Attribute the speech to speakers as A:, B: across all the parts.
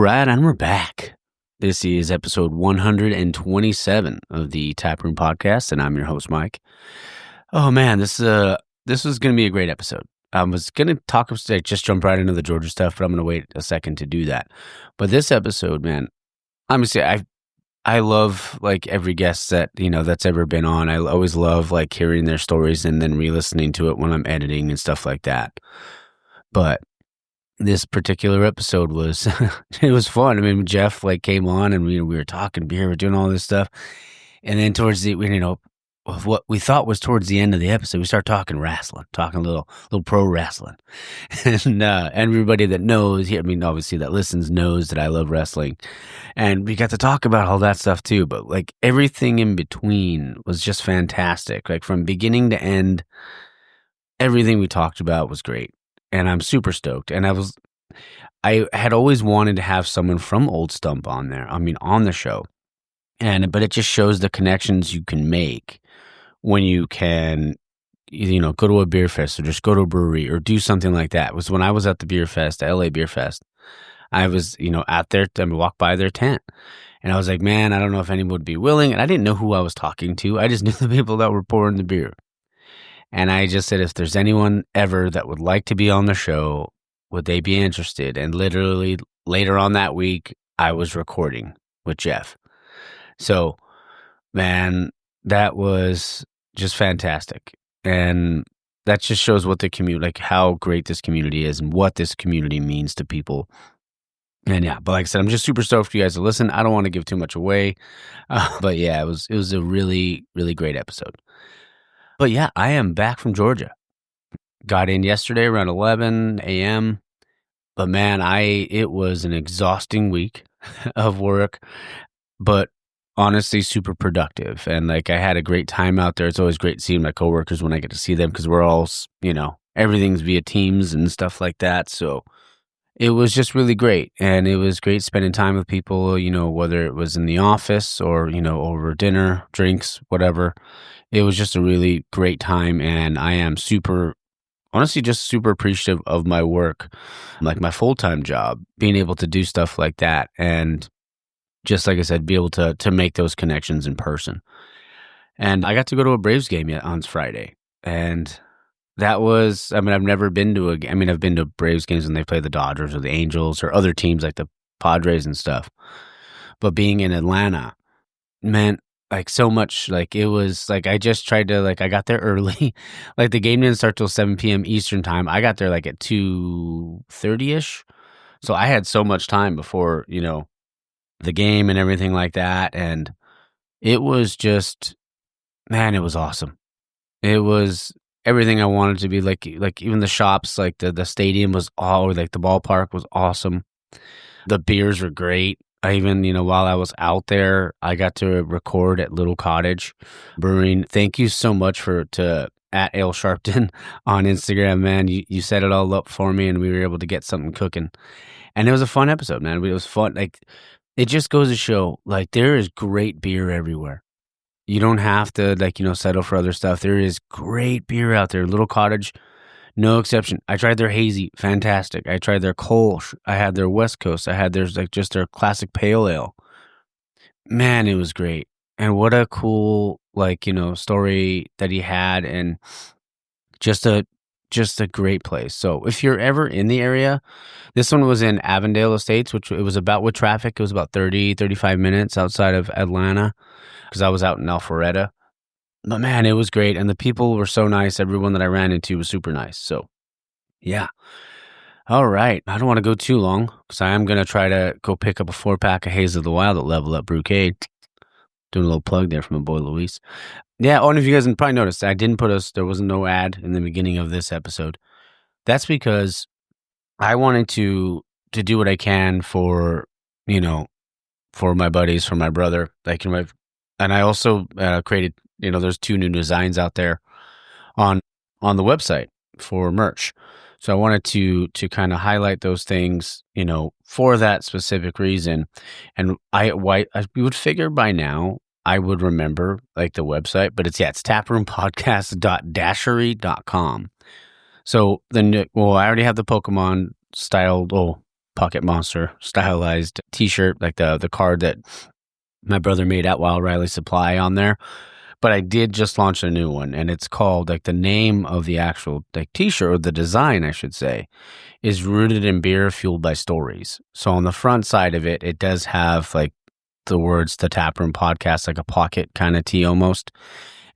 A: right, and we're back. This is episode 127 of the Taproom Podcast, and I'm your host, Mike. Oh man, this is going to be a great episode. I was going to just jump right into the Georgia stuff, but I'm going to wait a second to do that. But this episode, man, I'm going to say I love like every guest that, that's ever been on. I always love like hearing their stories and then re-listening to it when I'm editing and stuff like that. But this particular episode was, it was fun. I mean, Jeff like came on and we were talking beer, we're doing all this stuff. And then towards the, what we thought was towards the end of the episode, we started talking wrestling, talking a little pro wrestling. And everybody that knows, obviously that listens knows that I love wrestling. And we got to talk about all that stuff too. But like everything in between was just fantastic. Like from beginning to end, everything we talked about was great. And I'm super stoked. And I had always wanted to have someone from Old Stump on there. On the show. But it just shows the connections you can make when you can, go to a beer fest or just go to a brewery or do something like that. It was when I was at the beer fest, the LA Beer Fest. I was, out there, I walked by their tent. And I was like, man, I don't know if anyone would be willing. And I didn't know who I was talking to. I just knew the people that were pouring the beer. And I just said, if there's anyone ever that would like to be on the show, would they be interested? And literally later on that week, I was recording with Jeff. So, man, that was just fantastic. And that just shows what the community, like how great this community is and what this community means to people. And yeah, but like I said, I'm just super stoked for you guys to listen. I don't want to give too much away. But yeah, it was a really, really great episode. But yeah, I am back from Georgia. Got in yesterday around 11 a.m. But man, it was an exhausting week of work, but honestly super productive. And like I had a great time out there. It's always great seeing my coworkers when I get to see them because we're all, everything's via Teams and stuff like that. So it was just really great. And it was great spending time with people, whether it was in the office or, over dinner, drinks, whatever. It was just a really great time. And I am super appreciative of my work, like my full-time job, being able to do stuff like that. And just like I said, be able to make those connections in person. And I got to go to a Braves game on Friday. And that was, I've never been to I've been to Braves games when they play the Dodgers or the Angels or other teams like the Padres and stuff. But being in Atlanta meant like so much. Like it was like I just tried to I got there early. Like the game didn't start till 7 p.m. Eastern time. I got there like at 2:30ish. So I had so much time before, the game and everything like that. And it was just, man, it was awesome. It was everything I wanted to be. Like even the shops, like the stadium was the ballpark was awesome. The beers were great. I even, while I was out there, I got to record at Little Cottage Brewing. Thank you so much to at Ale Sharpton on Instagram, man. You set it all up for me and we were able to get something cooking. And it was a fun episode, man. It was fun. Like, it just goes to show, like, there is great beer everywhere. You don't have to, settle for other stuff. There is great beer out there. Little Cottage, no exception. I tried their hazy, fantastic. I tried their Kolsch. I had their West Coast. I had just their classic pale ale. Man, it was great. And what a cool, story that he had, and just a great place. So if you're ever in the area, this one was in Avondale Estates, which it was about with traffic. It was about 35 minutes outside of Atlanta because I was out in Alpharetta. But man, it was great. And the people were so nice. Everyone that I ran into was super nice. So yeah. All right. I don't want to go too long because I am going to try to go pick up a 4-pack of Haze of the Wild at Level Up Brewcade. Doing a little plug there from my boy Luis. Yeah. Oh, and if you guys probably noticed, I didn't there was no ad in the beginning of this episode. That's because I wanted to do what I can for my buddies, for my brother. And I also created, there's 2 new designs out there on the website for merch. So I wanted to kind of highlight those things, for that specific reason. And I would figure by now I would remember the website, but it's taproompodcast.dashery.com. So then, I already have the Pokemon styled. Oh, Pocket Monster stylized t-shirt, like the card that my brother made at Wild Riley Supply on there. But I did just launch a new one, and it's called, like, the name of the actual, like, t-shirt, or the design, I should say, is Rooted in Beer, Fueled by Stories. So on the front side of it, it does have, like, the words The Taproom Podcast, like a pocket kind of tee almost.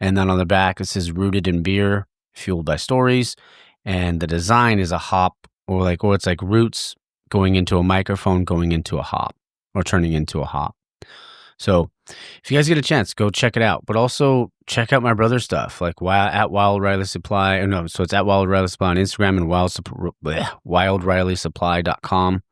A: And then on the back, it says Rooted in Beer, Fueled by Stories. And the design is a hop, or it's like roots going into a microphone, going into a hop, or turning into a hop. So if you guys get a chance, go check it out. But also check out my brother's stuff, like at Wild Riley Supply. No, so it's at Wild Riley Supply on Instagram and wildrileysupply.com.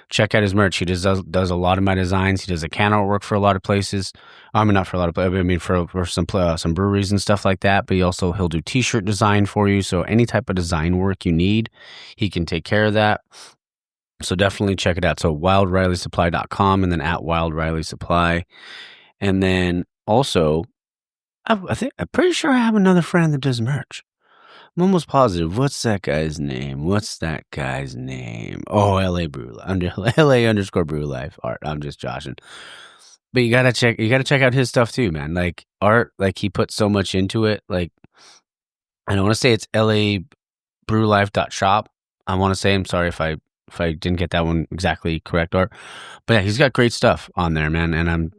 A: Check out his merch. He does a lot of my designs. He does a can artwork for a lot of places. I mean, not for a lot of places. I mean, for some breweries and stuff like that. But he'll do t-shirt design for you. So any type of design work you need, he can take care of that. So definitely check it out. So wildrileysupply.com, and then at Wild Riley Supply. And then also, I'm pretty sure I have another friend that does merch. I'm almost positive. What's that guy's name? Oh, LA _Brew Life Art. I'm just joshing. But you gotta check out his stuff too, man. Like art, like he put so much into it. Like, I don't want to say it's labrewlife.shop. I want to say, I'm sorry if I didn't get that one exactly correct, Art. But yeah, he's got great stuff on there, man. And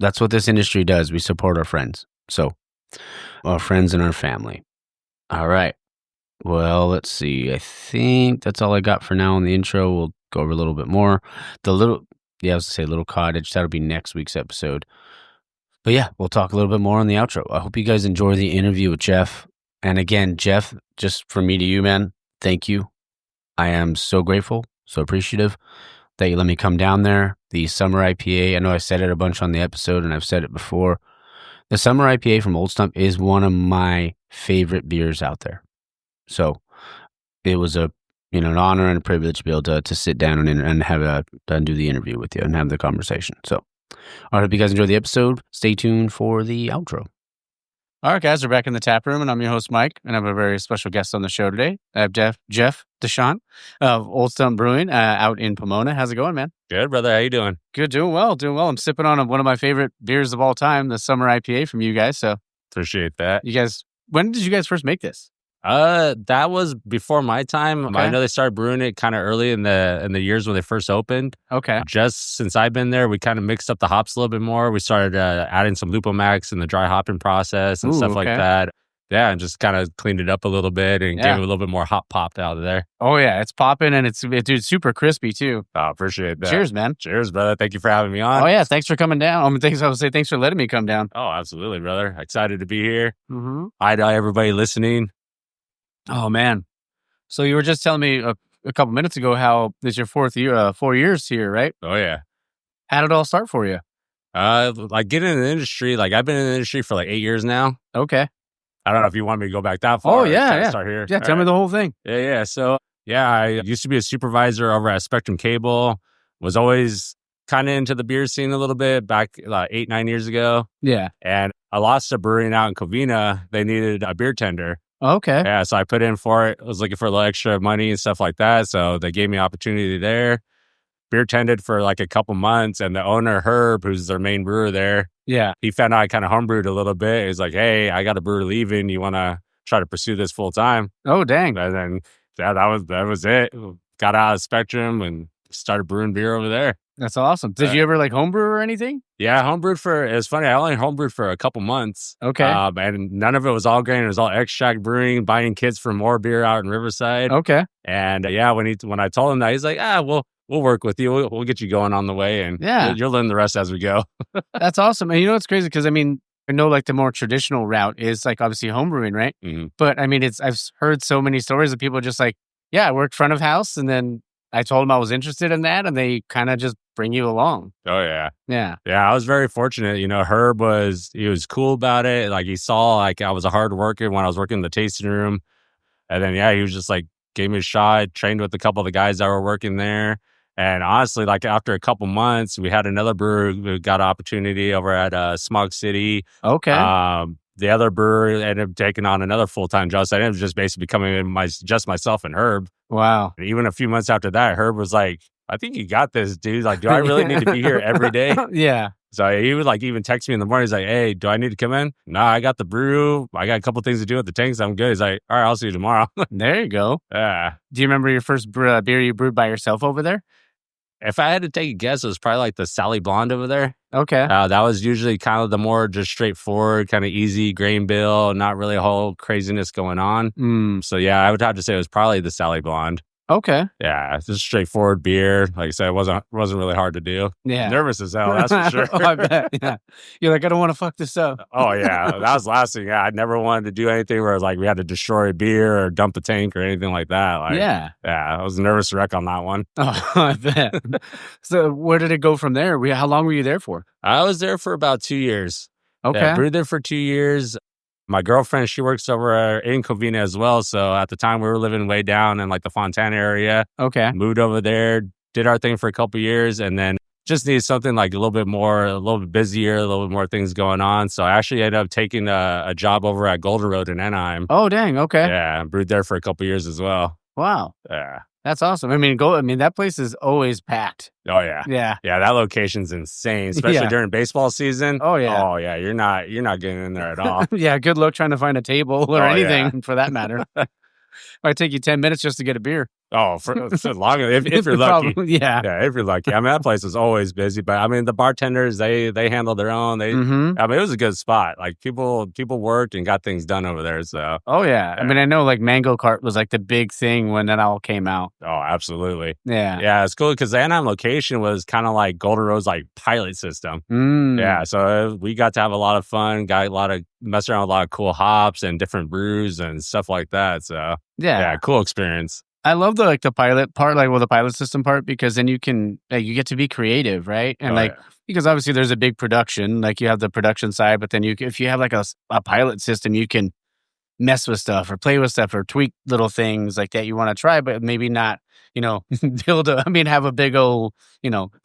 A: that's what this industry does. We support our friends. So our friends and our family. All right. Well, let's see. I think that's all I got for now on the intro. We'll go over a little bit more. I was going to say Little Cottage. That'll be next week's episode. But yeah, we'll talk a little bit more on the outro. I hope you guys enjoy the interview with Jeff. And again, Jeff, just from me to you, man, thank you. I am so grateful, so appreciative that you let me come down there. The Summer IPA, I know I said it a bunch on the episode, and I've said it before. The Summer IPA from Old Stump is one of my favorite beers out there. So it was an honor and a privilege to be able to sit down and have do the interview with you and have the conversation. So I hope you guys enjoy the episode. Stay tuned for the outro. All right, guys, we're back in the tap room, and I'm your host, Mike, and I have a very special guest on the show today. I have Jeff Dechant of Old Stump Brewing out in Pomona. How's it going, man?
B: Good, brother. How you doing?
A: Good, doing well. I'm sipping on one of my favorite beers of all time, the Summer IPA from you guys. So
B: appreciate that.
A: You guys, when did you guys first make this?
B: That was before my time.
A: Okay.
B: I know they started brewing it kind of early in the years when they first opened.
A: Okay.
B: Just since I've been there, we kind of mixed up the hops a little bit more. We started adding some Lupomax in the dry hopping process and stuff like that. Yeah, and just kind of cleaned it up a little bit and gave it a little bit more hop pop out of there.
A: Oh yeah, it's popping and it's super crispy too.
B: Oh, appreciate that.
A: Cheers, man.
B: Cheers, brother. Thank you for having me on.
A: Oh yeah, thanks for coming down. Thanks for letting me come down.
B: Oh, absolutely, brother. Excited to be here.
A: Mm-hmm.
B: Hi to everybody listening.
A: Oh man, so you were just telling me a couple minutes ago how it's your 4 years here, right?
B: Oh yeah.
A: How did it all start for you?
B: Like getting in the industry. Like I've been in the industry for like 8 years now.
A: Okay.
B: I don't know if you want me to go back that far.
A: Oh yeah.
B: Start here.
A: Yeah, tell me the whole thing.
B: Yeah. So I used to be a supervisor over at Spectrum Cable. Was always kind of into the beer scene a little bit back 8-9 years ago.
A: Yeah.
B: And I lost a brewing out in Covina. They needed a beer tender.
A: Okay.
B: Yeah, so I put in for it. I was looking for a little extra money and stuff like that. So they gave me opportunity there. Beer tended for like a couple months. And the owner, Herb, who's their main brewer there, he found out I kind of homebrewed a little bit. He's like, hey, I got a brewer leaving. You want to try to pursue this full time?
A: Oh, dang.
B: And then that was it. Got out of Spectrum and started brewing beer over there.
A: That's awesome. Did you ever like homebrew or anything?
B: Yeah, homebrewed it's funny. I only homebrewed for a couple months.
A: Okay.
B: And none of it was all grain. It was all extract brewing, buying kits for more beer out in Riverside.
A: Okay.
B: And when I told him that, he's like, we'll work with you. We'll get you going on the way. And you'll learn the rest as we go.
A: That's awesome. And you know what's crazy? Because I mean, I know like the more traditional route is like obviously homebrewing, right?
B: Mm-hmm.
A: But I mean, I've heard so many stories of people just like, I worked front of house and then I told them I was interested in that and they kind of just bring you along.
B: Oh, yeah.
A: Yeah.
B: Yeah, I was very fortunate. Herb was cool about it. Like he saw like I was a hard worker when I was working in the tasting room. And then, he was just like, gave me a shot, trained with a couple of the guys that were working there. And honestly, like after a couple months, we had another brewer who got an opportunity over at Smog City.
A: Okay.
B: the other brewer ended up taking on another full-time job. So I ended up just basically becoming just myself and Herb.
A: Wow.
B: And even a few months after that, Herb was like, I think you got this, dude. Like, do I really need to be here every day?
A: Yeah.
B: So he would like even text me in the morning. He's like, hey, do I need to come in? No, I got the brew. I got a couple things to do with the tanks. I'm good. He's like, all right, I'll see you tomorrow.
A: There you go.
B: Yeah.
A: Do you remember your first beer you brewed by yourself over there?
B: If I had to take a guess, it was probably like the Sally Blonde over there.
A: Okay.
B: That was usually kind of the more just straightforward, kind of easy grain bill, not really a whole craziness going on. So yeah, I would have to say it was probably the Sally Blonde.
A: Okay.
B: Yeah, just straightforward beer. Like I said, it wasn't really hard to do.
A: Yeah.
B: Nervous as hell, that's for sure.
A: Oh, I bet. Yeah. You're like, I don't want to fuck this up.
B: Oh yeah, that was the last thing. Yeah, I never wanted to do anything where it was like we had to destroy a beer or dump a tank or anything like that. Like, yeah, I was a nervous wreck on that one.
A: Oh, I bet. So where did it go from there? How long were you there for?
B: I was there for about 2 years.
A: Okay.
B: Yeah, brewed there for 2 years. My girlfriend, she works over in Covina as well. So at the time we were living way down in like the Fontana area.
A: Okay.
B: Moved over there, did our thing for a couple years, and then just needed something like a little bit busier, a little bit more things going on. So I actually ended up taking a job over at Golden Road in Anaheim.
A: Oh, dang. Okay.
B: Yeah, I brewed there for a couple years as well.
A: Wow.
B: Yeah.
A: That's awesome. I mean, that place is always packed.
B: Oh yeah.
A: Yeah.
B: Yeah, that location's insane, especially during baseball season.
A: Oh yeah.
B: Oh yeah, you're not getting in there at all.
A: Yeah, good luck trying to find a table or anything for that matter. Might take you 10 minutes just to get a beer.
B: Oh, for long if you're lucky.
A: Yeah,
B: if you're lucky. I mean, that place is always busy, but I mean, the bartenders they handle their own. I mean, it was a good spot. Like people worked and got things done over there. So,
A: oh yeah. I mean, I know like Mango Cart was like the big thing when that all came out.
B: Oh, absolutely.
A: Yeah,
B: it's cool because the Anaheim location was kind of like Golden Road's like pilot system. Yeah, so we got to have a lot of fun. Got messed around with a lot of cool hops and different brews and stuff like that. So yeah, cool experience.
A: I love the pilot part, the pilot system part, because then you can you get to be creative, right? And because obviously there's a big production, like you have the production side, but then if you have like a pilot system, you can mess with stuff or play with stuff or tweak little things like that you want to try, but maybe not, have a big old,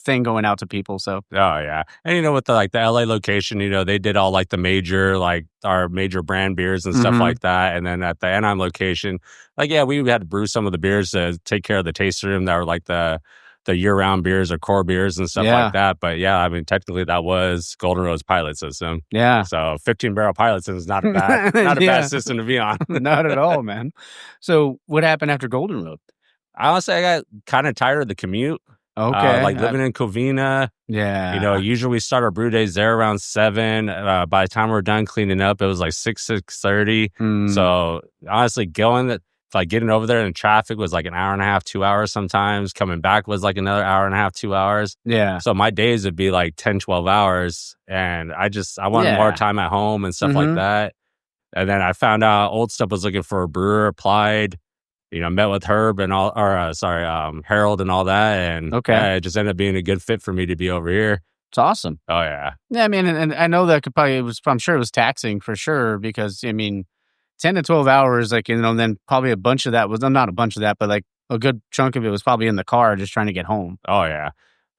A: thing going out to people. So,
B: oh yeah. And with the LA location, they did all like the major, like our major brand beers and stuff like that. And then at the Anaheim location, we had to brew some of the beers to take care of the tasting room that were like the year-round beers or core beers and stuff like that. But yeah, I mean, technically that was Golden Road's pilot system. Yeah. So 15-barrel pilot system is not a bad, bad system to be on.
A: Not at all, man. So what happened after Golden Road?
B: Honestly, I got kind of tired of the commute.
A: Okay.
B: Living in Covina. Yeah. Usually we start our brew days there around 7. By the time we're done cleaning up, it was like 6:30. So honestly, getting over there in traffic was like an hour and a half, 2 hours sometimes. Coming back was like another hour and a half, 2 hours.
A: Yeah.
B: So my days would be like 10, 12 hours. And I wanted more time at home and stuff like that. And then I found out Old Stump was looking for a brewer, applied, met with Herb and Harold and all that. And it just ended up being a good fit for me to be over here.
A: It's awesome.
B: Oh, yeah.
A: Yeah, I mean, and I know that I'm sure it was taxing for sure because, 10 to 12 hours, then probably a bunch of that was, not a bunch of that, but like a good chunk of it was probably in the car just trying to get home.
B: Oh, yeah.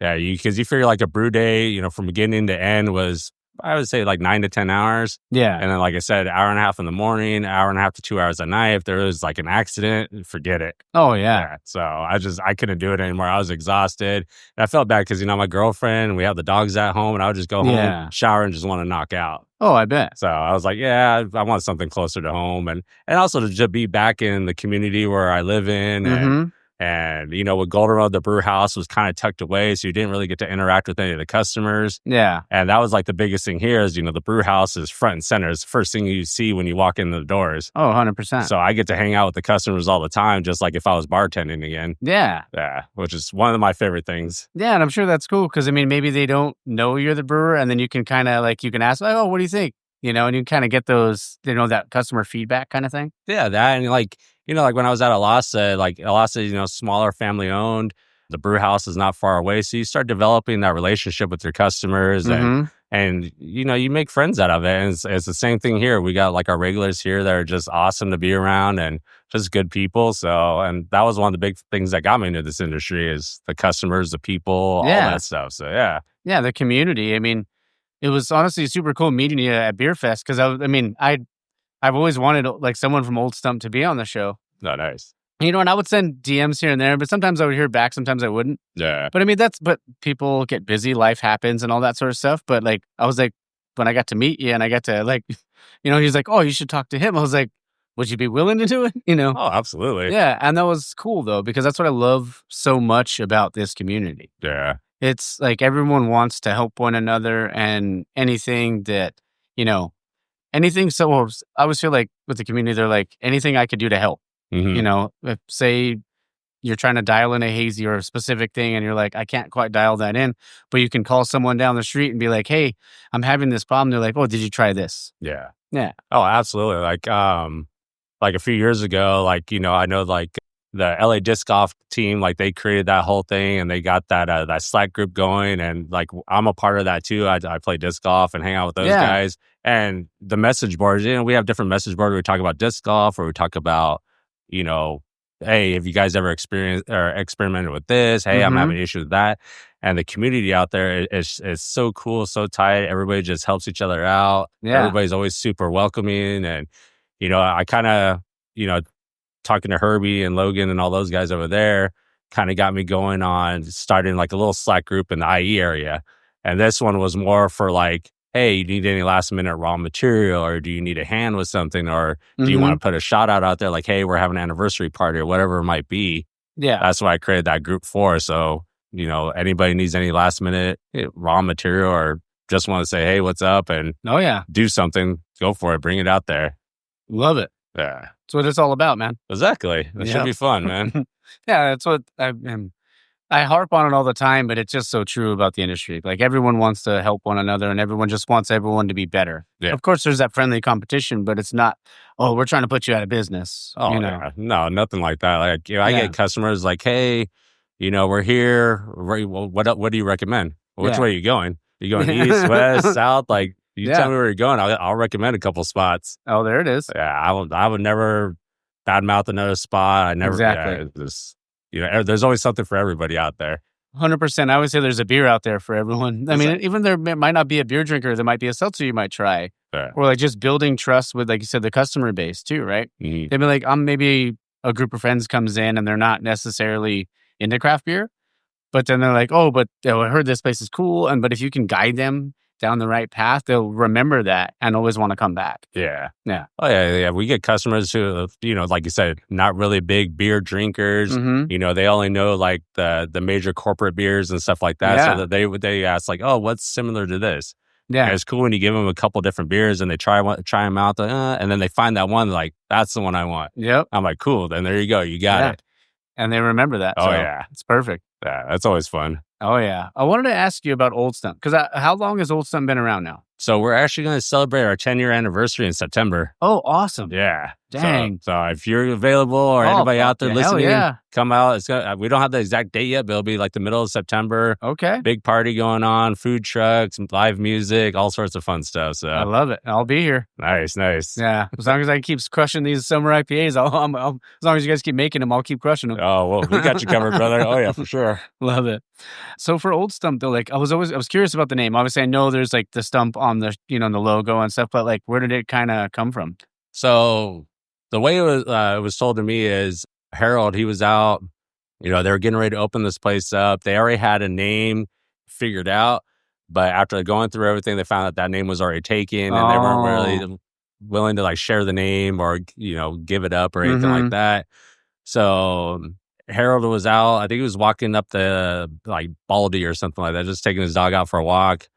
B: Yeah, because you figure like a brew day, from beginning to end was, I would say like 9 to 10 hours.
A: Yeah.
B: And then, like I said, hour and a half in the morning, hour and a half to 2 hours at night. If there was like an accident, forget it.
A: Oh, yeah.
B: So I couldn't do it anymore. I was exhausted. And I felt bad because, my girlfriend, we have the dogs at home, and I would just go home, shower, and just want to knock out.
A: Oh, I bet.
B: So I was like, I want something closer to home. And also to just be back in the community where I live in. And, with Golden Road, the brew house was kind of tucked away, so you didn't really get to interact with any of the customers.
A: Yeah.
B: And that was like the biggest thing here is, the brew house is front and center. It's the first thing you see when you walk in the doors.
A: Oh, 100%.
B: So I get to hang out with the customers all the time, just like if I was bartending again.
A: Yeah.
B: Yeah, which is one of my favorite things.
A: Yeah, and I'm sure that's cool because, maybe they don't know you're the brewer, and then you can kind of you can ask, oh, what do you think? And you kind of get those, that customer feedback kind of thing.
B: Yeah, that and when I was at Alasa, smaller family owned, the brew house is not far away. So you start developing that relationship with your customers and you make friends out of it. And it's the same thing here. We got our regulars here that are just awesome to be around and just good people. So, and that was one of the big things that got me into this industry is the customers, the people, all that stuff. So, yeah.
A: Yeah, the community. It was honestly super cool meeting you at Beer Fest because I've always wanted like someone from Old Stump to be on the show.
B: Oh, nice.
A: You know, and I would send DMs here and there, but sometimes I would hear back, sometimes I wouldn't.
B: Yeah.
A: But I mean, but people get busy, life happens and all that sort of stuff. But like, I was like, when I got to meet you and I got to like, you know, he's like, oh, you should talk to him. I was like, would you be willing to do it? You know?
B: Oh, absolutely.
A: Yeah. And that was cool though, because that's what I love so much about this community.
B: Yeah.
A: It's like everyone wants to help one another and anything that, you know, anything. So I always feel like with the community, they're like, anything I could do to help.
B: Mm-hmm.
A: You know, if say you're trying to dial in a hazy or a specific thing and you're like, I can't quite dial that in, but you can call someone down the street and be like, hey, I'm having this problem. They're like, oh, did you try this?
B: Yeah.
A: Yeah.
B: Oh, absolutely. Like a few years ago, like, you know, I know like the LA disc golf team, like they created that whole thing and they got that Slack group going. And like, I'm a part of that too. I play disc golf and hang out with those guys and the message boards, you know, we have different message boards. We talk about disc golf or we talk about, you know, hey, have you guys ever experienced or experimented with this? Hey, I'm having an issue with that. And the community out there is so cool, so tight. Everybody just helps each other out. Yeah. Everybody's always super welcoming. And, you know, I kind of, you know, talking to Herbie and Logan and all those guys over there kind of got me going on starting like a little Slack group in the IE area. And this one was more for like, hey, you need any last minute raw material or do you need a hand with something or do you want to put a shout out there like, hey, we're having an anniversary party or whatever it might be. Yeah. That's why I created that group for. So, you know, anybody needs any last minute raw material or just want to say, hey, what's up? And do something, go for it. Bring it out there.
A: Love it.
B: Yeah.
A: That's what it's all about, man.
B: Exactly. It should be fun, man.
A: Yeah, that's what I harp on it all the time, but it's just so true about the industry. Like everyone wants to help one another and everyone just wants everyone to be better. Yeah. Of course, there's that friendly competition, but it's not, oh, we're trying to put you out of business.
B: Oh, you know? Yeah. No, nothing like that. Like, you know, I get customers like, hey, you know, we're here. What do you recommend? Which way are you going? You going east, west, south? Like, you tell me where you're going. I'll recommend a couple spots.
A: Oh, there it is.
B: Yeah, I would never badmouth another spot. I never.
A: Exactly.
B: Yeah, you know, there's always something for everybody out there.
A: 100%. I always say there's a beer out there for everyone. I mean, even there might not be a beer drinker. There might be a seltzer you might try. Yeah. Or like just building trust with, like you said, the customer base too, right? Mm-hmm. They'd be like, maybe a group of friends comes in and they're not necessarily into craft beer, but then they're like, oh, but I heard this place is cool. But if you can guide them down the right path, they'll remember that and always want to come back. Yeah. Yeah.
B: Oh, yeah. We get customers who, you know, like you said, not really big beer drinkers. You know, they only know like the major corporate beers and stuff like that. Yeah. So that they ask like, oh, what's similar to this? Yeah. And it's cool when you give them a couple different beers and they try them out, and then they find that one, like, that's the one I want. Yep. I'm like, cool. Then there you go. You got it.
A: And they remember that.
B: Oh, yeah.
A: It's perfect.
B: Yeah. That's always fun.
A: Oh, yeah. I wanted to ask you about Old Stump, because how long has Old Stump been around now?
B: So we're actually going to celebrate our 10-year anniversary in September.
A: Oh, awesome.
B: Yeah.
A: Dang.
B: So if you're available or anybody out there listening, come out. We don't have the exact date yet, but it'll be like the middle of September. Okay. Big party going on, food trucks, live music, all sorts of fun stuff. So
A: I love it. I'll be here.
B: Nice.
A: Yeah. As long as I keep crushing these summer IPAs, as long as you guys keep making them, I'll keep crushing them.
B: Oh, well, we got you covered, brother. Oh, yeah, for sure.
A: Love it. So for Old Stump, though, like I was curious about the name. Obviously, I know there's like the stump on the, you know, the logo and stuff, but like where did it kind of come from?
B: So the way it was told to me is Harold, he was out, you know, they were getting ready to open this place up. They already had a name figured out, but after going through everything, they found that name was already taken and they weren't really willing to like share the name or, you know, give it up or anything like that. So Harold was out. I think he was walking up the like Baldy or something like that, just taking his dog out for a walk.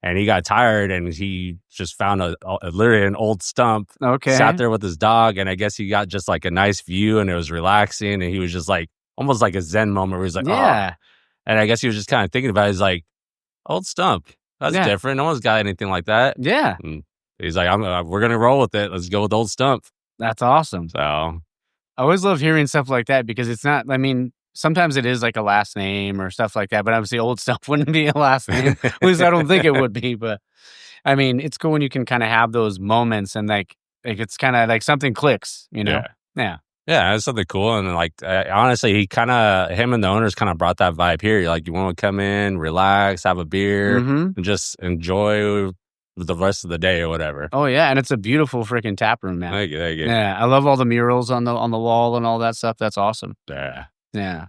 B: And he got tired and he just found literally an old stump. Okay. Sat there with his dog. And I guess he got just like a nice view and it was relaxing. And he was just like, almost like a Zen moment where he's like, oh. And I guess he was just kind of thinking about it. He's like, Old Stump. That's different. No one's got anything like that. Yeah. And he's like, we're going to roll with it. Let's go with Old Stump.
A: That's awesome.
B: So
A: I always love hearing stuff like that because it's not, I mean, sometimes it is like a last name or stuff like that, but obviously Old Stump wouldn't be a last name. At least I don't think it would be, but I mean, it's cool when you can kind of have those moments and like it's kind of like something clicks, you know? Yeah.
B: Yeah, it's something cool. And like, honestly, him and the owners kind of brought that vibe here. Like, you want to come in, relax, have a beer, and just enjoy the rest of the day or whatever.
A: Oh yeah, and it's a beautiful freaking tap room, man.
B: Thank you.
A: Yeah, I love all the murals on the wall and all that stuff. That's awesome.
B: Yeah.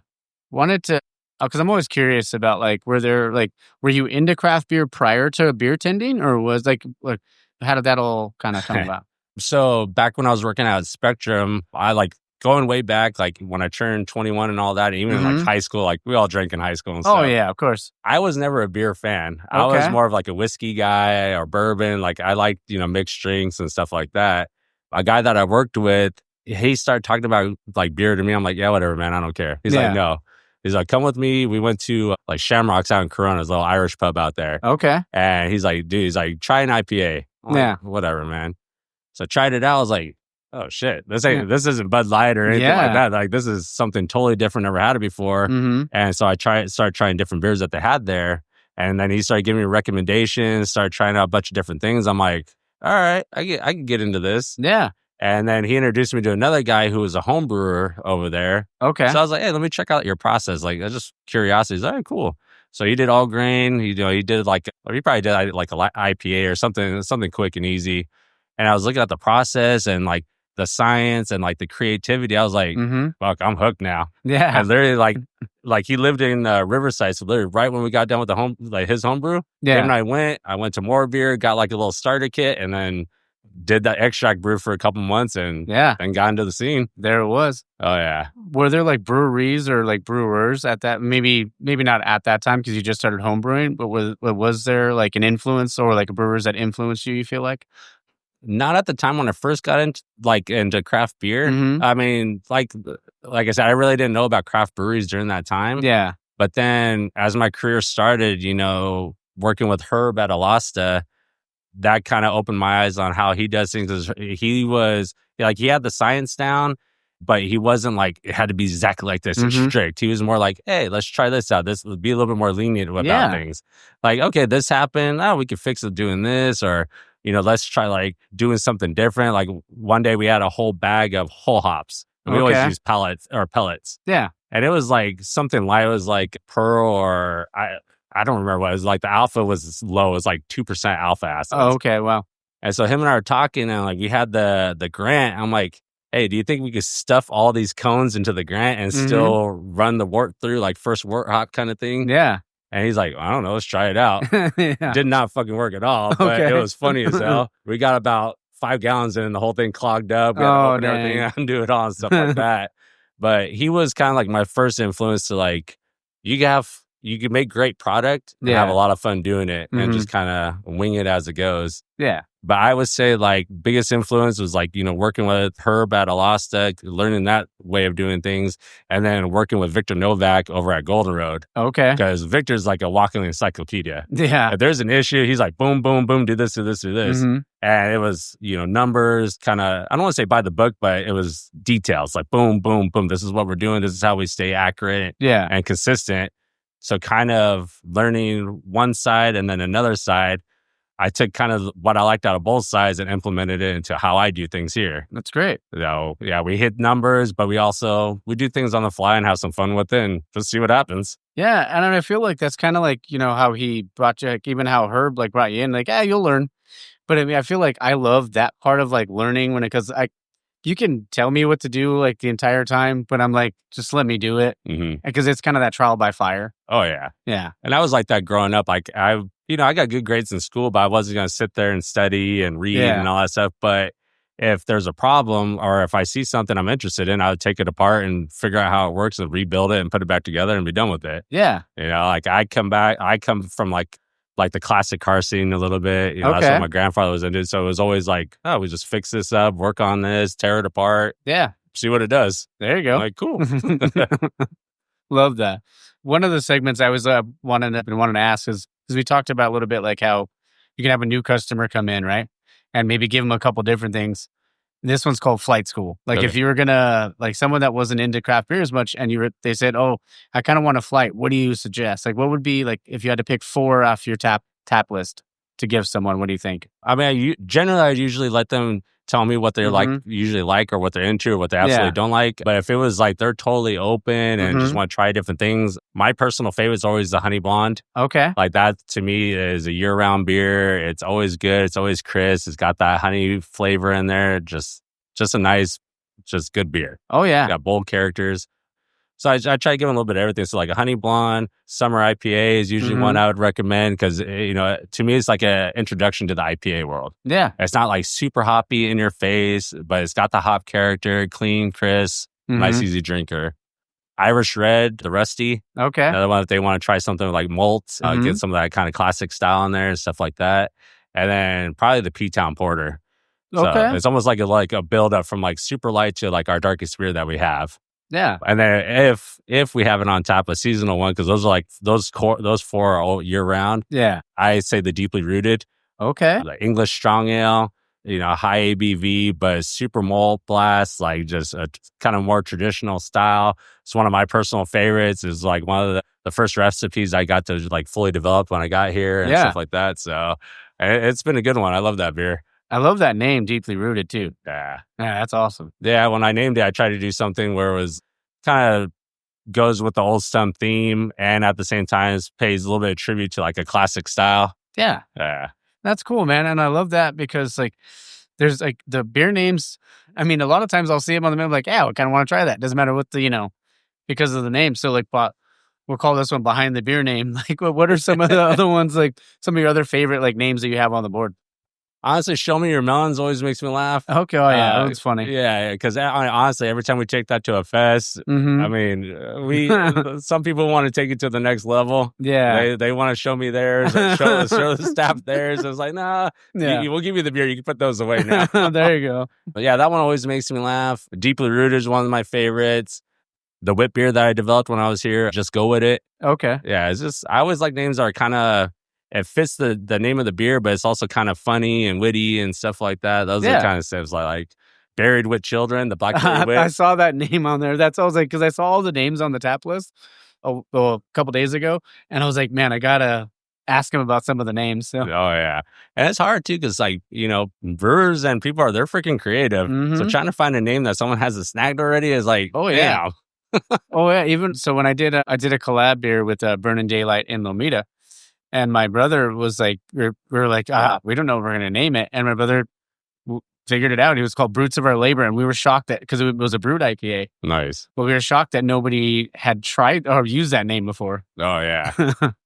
A: Wanted to, because I'm always curious about like, were you into craft beer prior to beer tending, or was like how did that all kind of come about?
B: So back when I was working at Spectrum, I like going way back, like when I turned 21 and all that, even in like high school, like we all drank in high school and stuff.
A: Oh yeah, of course.
B: I was never a beer fan. I was more of like a whiskey guy or bourbon. Like I liked, mixed drinks and stuff like that. A guy that I worked with, he started talking about like beer to me. I'm like, yeah, whatever, man. I don't care. He's like, no. He's like, come with me. We went to like Shamrocks out in Corona's little Irish pub out there.
A: Okay.
B: And he's like, try an IPA. I'm like, whatever, man. So I tried it out. I was like, oh shit, this isn't Bud Light or anything like that. Like this is something totally different. Never had it before. And so I started trying different beers that they had there. And then he started giving me recommendations, started trying out a bunch of different things. I'm like, all right, I can get into this.
A: Yeah.
B: And then he introduced me to another guy who was a home brewer over there.
A: Okay.
B: So I was like, hey, let me check out your process. Like, that's just curiosity. He's like, all right, cool. So he did all grain. He did like, or he probably did like a IPA or something quick and easy. And I was looking at the process and like the science and like the creativity. I was like, fuck, I'm hooked now.
A: Yeah.
B: And literally like he lived in Riverside. So literally right when we got done with his homebrew, him and I went to more beer, got like a little starter kit, and then did that extract brew for a couple months and then got into the scene.
A: There it was.
B: Oh yeah.
A: Were there like breweries or like brewers at that, maybe not at that time because you just started home brewing, but was there like an influence or like brewers that influenced you feel like?
B: Not at the time when I first got into craft beer. I mean, like I said, I really didn't know about craft breweries during that time.
A: Yeah.
B: But then as my career started, working with Herb at Alasta, that kind of opened my eyes on how he does things. He was like, he had the science down, but he wasn't like, it had to be exactly like this and strict. He was more like, hey, let's try this out. This would be a little bit more lenient about things. Like, okay, this happened. Oh, we could fix it doing this, or let's try like doing something different. Like one day we had a whole bag of whole hops. And we always use pellets. Yeah. And it was like something light. It was like Pearl or I don't remember what it was. Like the alpha was low. It was like 2% alpha acids.
A: Oh, okay. Wow.
B: And so him and I were talking and like we had the grant. I'm like, hey, do you think we could stuff all these cones into the grant and still run the wort through like first wort hop kind of thing?
A: Yeah.
B: And he's like, I don't know, let's try it out. Did not fucking work at all, but it was funny as hell. We got about 5 gallons in and the whole thing clogged up. We had to open everything and undo it all and stuff like that. But he was kind of like my first influence to like, you can make great product and have a lot of fun doing it and just kind of wing it as it goes. Yeah. But I would say like biggest influence was like, working with Herb at Alasta, learning that way of doing things, and then working with Victor Novak over at Golden Road. Okay. Because Victor's like a walking encyclopedia. Yeah. If there's an issue, he's like, boom, boom, boom, do this, do this, do this. And it was, numbers kind of, I don't want to say by the book, but it was details like boom, boom, boom. This is what we're doing. This is how we stay accurate and consistent. So kind of learning one side and then another side, I took kind of what I liked out of both sides and implemented it into how I do things here. That's great. So yeah, we hit numbers, but we do things on the fly and have some fun with it and just see what happens. Yeah, and I feel like that's kind of like, how he brought you, like, even how Herb like brought you in, like, you'll learn. But I mean, I feel like I love that part of like learning because you can tell me what to do like the entire time, but I'm like, just let me do it. Because it's kind of that trial by fire. Oh yeah. Yeah. And I was like that growing up. Like I got good grades in school, but I wasn't going to sit there and study and read and all that stuff. But if there's a problem or if I see something I'm interested in, I would take it apart and figure out how it works and rebuild it and put it back together and be done with it. Yeah. Like I come from like the classic car scene a little bit. That's what my grandfather was into. So it was always like, oh, we just fix this up, work on this, tear it apart. Yeah. See what it does. There you go. Like, cool. Love that. One of the segments I was wanting to ask is, because we talked about a little bit like how you can have a new customer come in, right? And maybe give them a couple different things. This one's called flight school. Like if you were gonna, like someone that wasn't into craft beer as much and they said, oh, I kind of want a flight. What do you suggest? Like what would be like, if you had to pick 4 off your tap list to give someone, what do you think? I mean, I usually let them tell me what they're like usually like or what they're into or what they absolutely don't like. But if it was like they're totally open and just want to try different things, my personal favorite is always the honey blonde.
A: Okay.
B: Like that to me is a year-round beer. It's always good. It's always crisp. It's got that honey flavor in there. Just a nice, just good beer.
A: Oh yeah.
B: It's got bold characters. So I try to give them a little bit of everything. So like a honey blonde, summer IPA is usually one I would recommend because, to me, it's like an introduction to the IPA world.
A: Yeah.
B: It's not like super hoppy in your face, but it's got the hop character, clean, crisp, nice, easy drinker. Irish Red, the Rusty.
A: Okay.
B: Another one if they want to try something like malt, get some of that kind of classic style in there and stuff like that. And then probably the P-Town Porter. So it's almost like a build up from like super light to like our darkest beer that we have.
A: Yeah.
B: And then if we have it on tap, a seasonal one, because those are like those four are all year round.
A: Yeah.
B: I say the Deeply Rooted.
A: Okay.
B: The English Strong Ale, high ABV, but super malt blast, like just a kind of more traditional style. It's one of my personal favorites. It's like one of the first recipes I got to like fully develop when I got here and stuff like that. So it's been a good one. I love that beer.
A: I love that name, Deeply Rooted, too.
B: Yeah.
A: Yeah, that's awesome.
B: Yeah, when I named it, I tried to do something where it was kind of goes with the Old Stump theme and at the same time pays a little bit of tribute to like a classic style.
A: Yeah.
B: Yeah.
A: That's cool, man. And I love that because like there's like the beer names. I mean, a lot of times I'll see them on the menu like, yeah, I kind of want to try that. Doesn't matter what because of the name. So like, we'll call this one Behind the Beer Name. Like, what are some of the other ones, like some of your other favorite like names that you have on the board?
B: Honestly, Show Me Your Melons always makes me laugh.
A: Okay, oh yeah, that's funny.
B: Yeah, because honestly, every time we take that to a fest, I mean, some people want to take it to the next level.
A: Yeah,
B: they want to show me theirs, and show the staff theirs. It's like, nah, we'll give you the beer. You can put those away now.
A: There you go.
B: But yeah, that one always makes me laugh. Deeply Rooted is one of my favorites. The whip beer that I developed when I was here, Just Go With It.
A: Okay.
B: Yeah, it's just I always like names that are kind of. It fits the name of the beer, but it's also kind of funny and witty and stuff like that. Those are the kind of stuff like Buried with Children, the Blackberry Whip.
A: I saw that name on there. That's I was like, because I saw all the names on the tap list a couple days ago, and I was like, man, I gotta ask him about some of the names. So.
B: Oh yeah, and it's hard too because like brewers and people they're freaking creative. So trying to find a name that someone has it snagged already is like, oh yeah,
A: oh yeah. Even so, when I did a collab beer with Burning Daylight in Lomita. And my brother was like, we were like, we don't know what we're going to name it. And my brother figured it out. It was called Brutes of Our Labor. And we were shocked that, because it was a brewed IPA.
B: Nice.
A: But we were shocked that nobody had tried or used that name before.
B: Oh, yeah.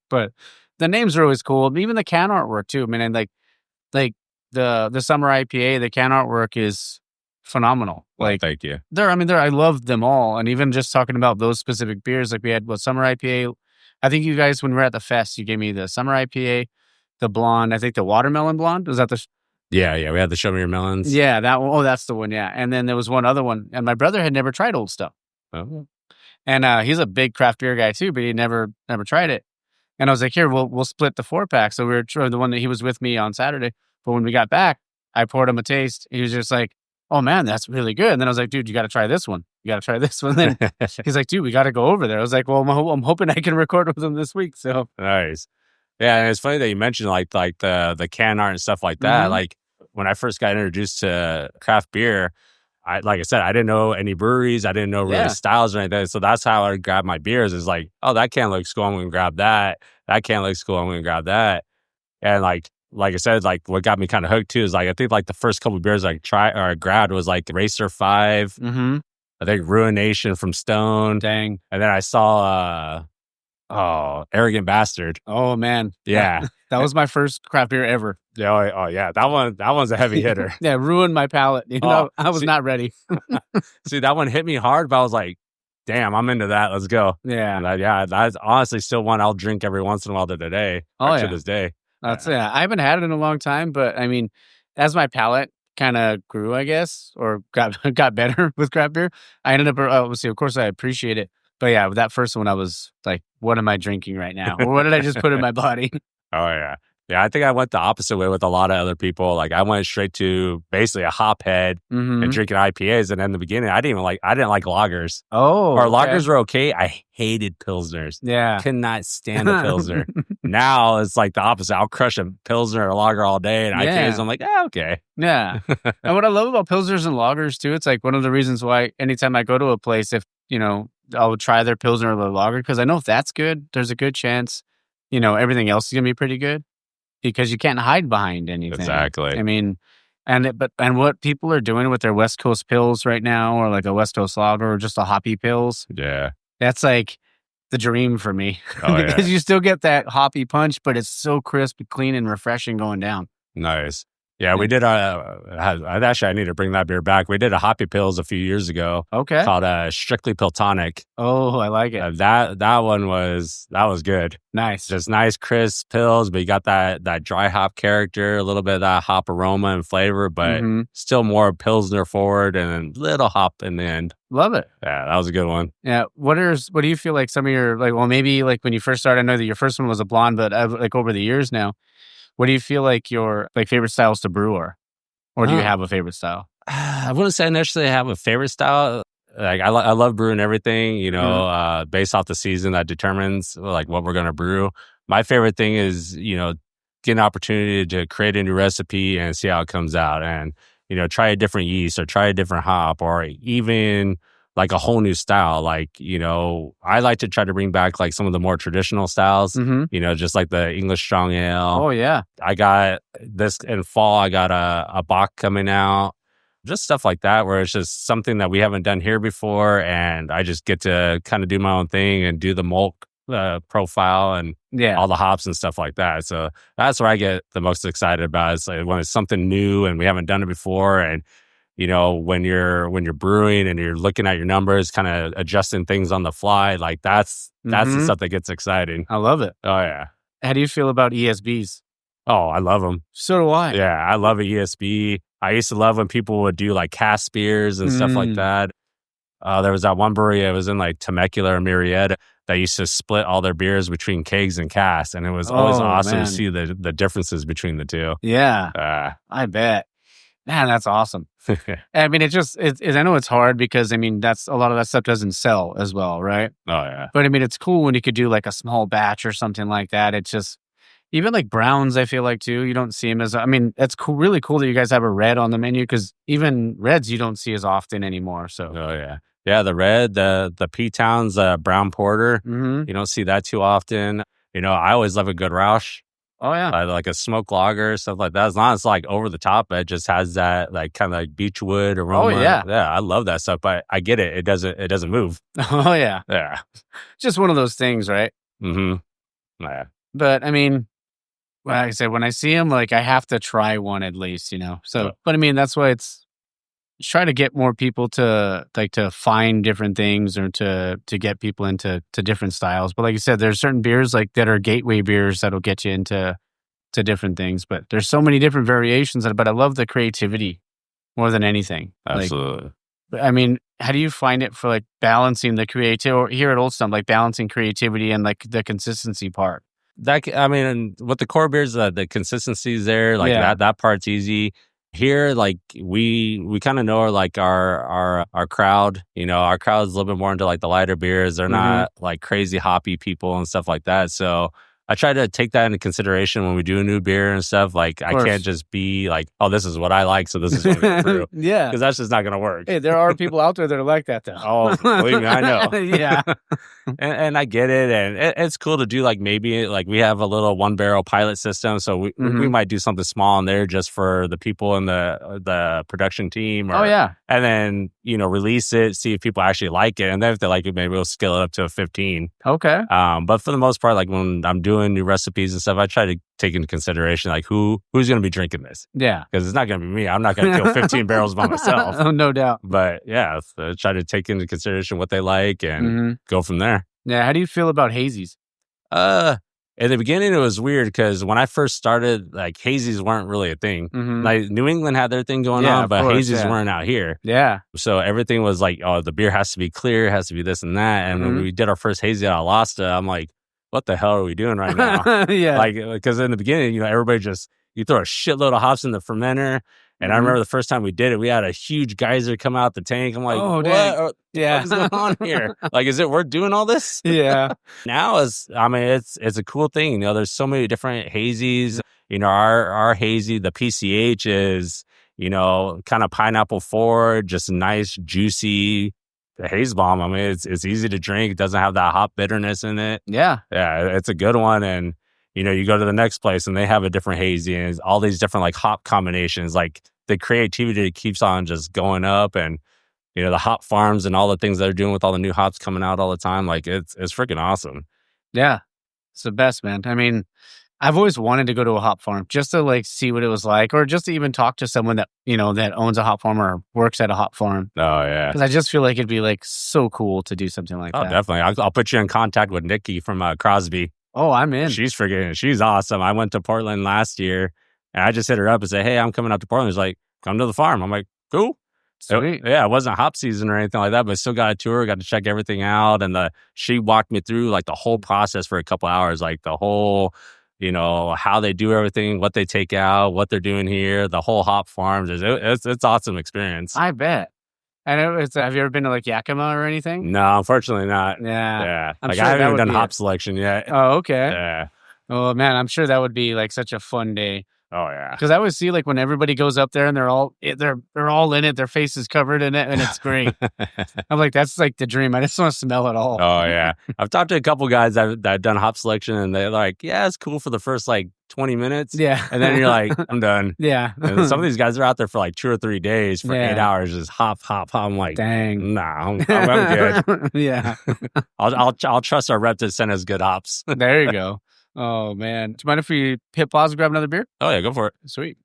A: But the names are always cool. Even the can artwork, too. I mean, and like the Summer IPA, the can artwork is phenomenal. Like,
B: thank you.
A: I love them all. And even just talking about those specific beers, like we had Summer IPA. I think you guys, when we were at the fest, you gave me the Summer IPA, the blonde, I think the watermelon blonde. Was that the...
B: Yeah, we had the Show Me Your Melons.
A: Yeah, that one. Oh, that's the one, yeah. And then there was one other one, and my brother had never tried Old Stuff.
B: Oh.
A: And he's a big craft beer guy, too, but he never tried it. And I was like, here, we'll split the 4-pack. So we were the one that he was with me on Saturday. But when we got back, I poured him a taste. He was just like, oh, man, that's really good. And then I was like, dude, you got to try this one. You got to try this one. Then he's like, dude, we got to go over there. I was like, well, I'm hoping I can record with him this week. So
B: nice. Yeah, and it's funny that you mentioned like the can art and stuff like that. Like when I first got introduced to craft beer, like I said, I didn't know any breweries. I didn't know really styles or anything. So that's how I grabbed my beers. Is like, oh, that can looks cool. I'm going to grab that. That can looks cool. I'm going to grab that. And like I said, like what got me kind of hooked too is like I think like the first couple of beers I grabbed was like Racer 5. I think Ruination from Stone.
A: Dang.
B: And then I saw Arrogant Bastard.
A: Oh man.
B: Yeah.
A: That was my first craft beer ever.
B: Oh yeah. That one's a heavy hitter.
A: Yeah, ruined my palate. I was not ready.
B: See, that one hit me hard, but I was like, damn, I'm into that. Let's go.
A: Yeah.
B: And that's honestly still one I'll drink every once in a while to today. To this day.
A: I haven't had it in a long time, but I mean, as my palate kind of grew, I guess, or got better with craft beer, I ended up, obviously, of course, I appreciate it. But yeah, with that first one, I was like, what am I drinking right now? Or what did I just put in my body?
B: Oh, yeah. Yeah, I think I went the opposite way with a lot of other people. Like I went straight to basically a hop head and drinking IPAs. And in the beginning, I didn't like lagers.
A: Oh,
B: or lagers were okay. I hated pilsners.
A: Yeah.
B: Could not stand a pilsner. Now it's like the opposite. I'll crush a pilsner or a lager all day. And IPAs, I'm like, okay.
A: Yeah. And what I love about pilsners and lagers too, it's like one of the reasons why anytime I go to a place, if, I'll try their pilsner or their lager, because I know if that's good, there's a good chance, everything else is going to be pretty good. Because you can't hide behind anything.
B: Exactly.
A: I mean, and what people are doing with their West Coast pills right now, or like a West Coast lager, or just a hoppy pills.
B: Yeah.
A: That's like the dream for me.
B: Oh,
A: because you still get that hoppy punch, but it's so crisp, clean, and refreshing going down.
B: Nice. Yeah, we did actually, I need to bring that beer back. We did a hoppy pills a few years ago.
A: Okay.
B: Called Strictly Piltonic.
A: Oh, I like it.
B: That one was good.
A: Nice.
B: Just nice, crisp pills, but you got that dry hop character, a little bit of that hop aroma and flavor, but still more Pilsner forward and a little hop in the end.
A: Love it.
B: Yeah, that was a good one.
A: Yeah. What do you feel like some of your, like, well, maybe like when you first started, I know that your first one was a blonde, but like over the years now, what do you feel like your favorite styles to brew are? Or do you have a favorite style?
B: I wouldn't say I necessarily have a favorite style. Like I love brewing everything, based off the season that determines like what we're going to brew. My favorite thing is, get an opportunity to create a new recipe and see how it comes out, and, try a different yeast or try a different hop, or even like a whole new style. Like, I like to try to bring back like some of the more traditional styles, just like the English strong ale.
A: Oh, yeah.
B: I got this in fall, I got a Bock coming out, just stuff like that, where it's just something that we haven't done here before. And I just get to kind of do my own thing and do the malt profile and all the hops and stuff like that. So that's where I get the most excited about. It's like when it's something new and we haven't done it before. And when you're brewing and you're looking at your numbers, kind of adjusting things on the fly, like that's the stuff that gets exciting.
A: I love it.
B: Oh yeah.
A: How do you feel about ESBs?
B: Oh, I love them.
A: So do I.
B: Yeah, I love an ESB. I used to love when people would do like cask beers and stuff like that. There was that one brewery, it was in like Temecula or Murrieta, that used to split all their beers between kegs and casks, and it was always awesome to see the differences between the two.
A: Yeah, I bet. Man, that's awesome. I mean, I know it's hard because, I mean, that's a lot of that stuff doesn't sell as well, right?
B: Oh, yeah.
A: But I mean, it's cool when you could do like a small batch or something like that. It's just, even like browns, I feel like too, you don't see them as, I mean, it's cool, really cool that you guys have a red on the menu, because even reds you don't see as often anymore. So,
B: oh, yeah. Yeah, the red, the P-Town's brown porter, you don't see that too often. I always love a good Roush.
A: Oh, yeah.
B: Like a smoke lager, stuff like that. As long as it's like over the top, it just has that like kind of like beechwood aroma.
A: Oh, yeah.
B: Yeah, I love that stuff, but I get it. It doesn't move.
A: Oh, yeah.
B: Yeah.
A: Just one of those things, right?
B: Mm-hmm. Yeah.
A: But I mean, like I said, when I see them, like I have to try one at least, So, but I mean, that's why it's try to get more people to find different things, or to get people into different styles. But like you said, there's certain beers like that are gateway beers that'll get you into different things. But there's so many different variations. But I love the creativity more than anything.
B: Absolutely.
A: Like, I mean, how do you find it for like balancing the creativity here at Old Stump, like balancing creativity and like the consistency part?
B: I mean, with the core beers, the consistency is there. Like that part's easy. Here, like we kind of know like our crowd. Our crowd is a little bit more into like the lighter beers. They're not like crazy hoppy people and stuff like that. So I try to take that into consideration when we do a new beer and stuff. Like I can't just be like, oh, this is what I like, so this is what we're through.
A: Yeah,
B: because that's just not going to work.
A: Hey, there are people out there that are like that, though.
B: Oh, believe me, I know.
A: Yeah,
B: and I get it, and it's cool to do like maybe like we have a little 1-barrel pilot system, so we might do something small in there just for the people in the production team.
A: Oh yeah,
B: and then release it, see if people actually like it, and then if they like it, maybe we'll scale it up to a 15.
A: Okay.
B: But for the most part, like when I'm doing new recipes and stuff, I try to take into consideration like who's going to be drinking this.
A: Yeah,
B: because it's not going to be me. I'm not going to kill 15 barrels by myself.
A: Oh, no doubt.
B: But yeah, so try to take into consideration what they like and go from there.
A: Yeah. How do you feel about hazies?
B: In the beginning, it was weird because when I first started, like hazies weren't really a thing. Like New England had their thing going on, but hazies weren't out here.
A: Yeah.
B: So everything was like, oh, the beer has to be clear, it has to be this and that. And when we did our first hazy out of Lasta, I'm like, what the hell are we doing right now?
A: Yeah.
B: Like, because in the beginning, everybody you throw a shitload of hops in the fermenter. And I remember the first time we did it, we had a huge geyser come out the tank. I'm like, what? What is going on here? Like, is it worth doing all this?
A: Yeah.
B: Now it's a cool thing. There's so many different hazies. Our hazy, the PCH is, kind of pineapple forward, just nice, juicy haze bomb. I mean, it's easy to drink. It doesn't have that hop bitterness in it.
A: Yeah.
B: Yeah, it's a good one. And, you go to the next place and they have a different hazy and all these different like hop combinations. Like the creativity keeps on just going up, and, the hop farms and all the things they're doing with all the new hops coming out all the time. Like it's freaking awesome.
A: Yeah. It's the best, man. I mean, I've always wanted to go to a hop farm just to like see what it was like, or just to even talk to someone that, that owns a hop farm or works at a hop farm.
B: Oh, yeah.
A: Because I just feel like it'd be like so cool to do something like that.
B: Oh, definitely. I'll put you in contact with Nikki from Crosby.
A: Oh, I'm in.
B: She's awesome. I went to Portland last year and I just hit her up and said, hey, I'm coming out to Portland. She's like, come to the farm. I'm like, cool.
A: Sweet.
B: It wasn't hop season or anything like that, but still got a tour, got to check everything out. And she walked me through like the whole process for a couple hours, like the whole, how they do everything, what they take out, what they're doing here, the whole hop farms. It's awesome experience.
A: I bet. And have you ever been to like Yakima or anything?
B: No, unfortunately not.
A: Yeah.
B: I haven't even done hop selection yet.
A: Oh, okay.
B: Yeah.
A: Oh man, I'm sure that would be like such a fun day.
B: Oh yeah.
A: Because I always see like when everybody goes up there and they're all in it, their face is covered in it, and it's great. I'm like, that's like the dream. I just want to smell it all.
B: Oh yeah. I've talked to a couple guys that have done hop selection, and they're like, yeah, it's cool for the first like 20 minutes.
A: Yeah.
B: And then you're like, I'm done.
A: Yeah.
B: And some of these guys are out there for like 2 or 3 days for 8 hours, just hop. I'm like,
A: dang.
B: Nah, I'm good.
A: Yeah.
B: I'll trust our rep to send us good hops.
A: There you go. Oh man. Do you mind if we hit pause and grab another beer?
B: Oh yeah, go for it.
A: Sweet.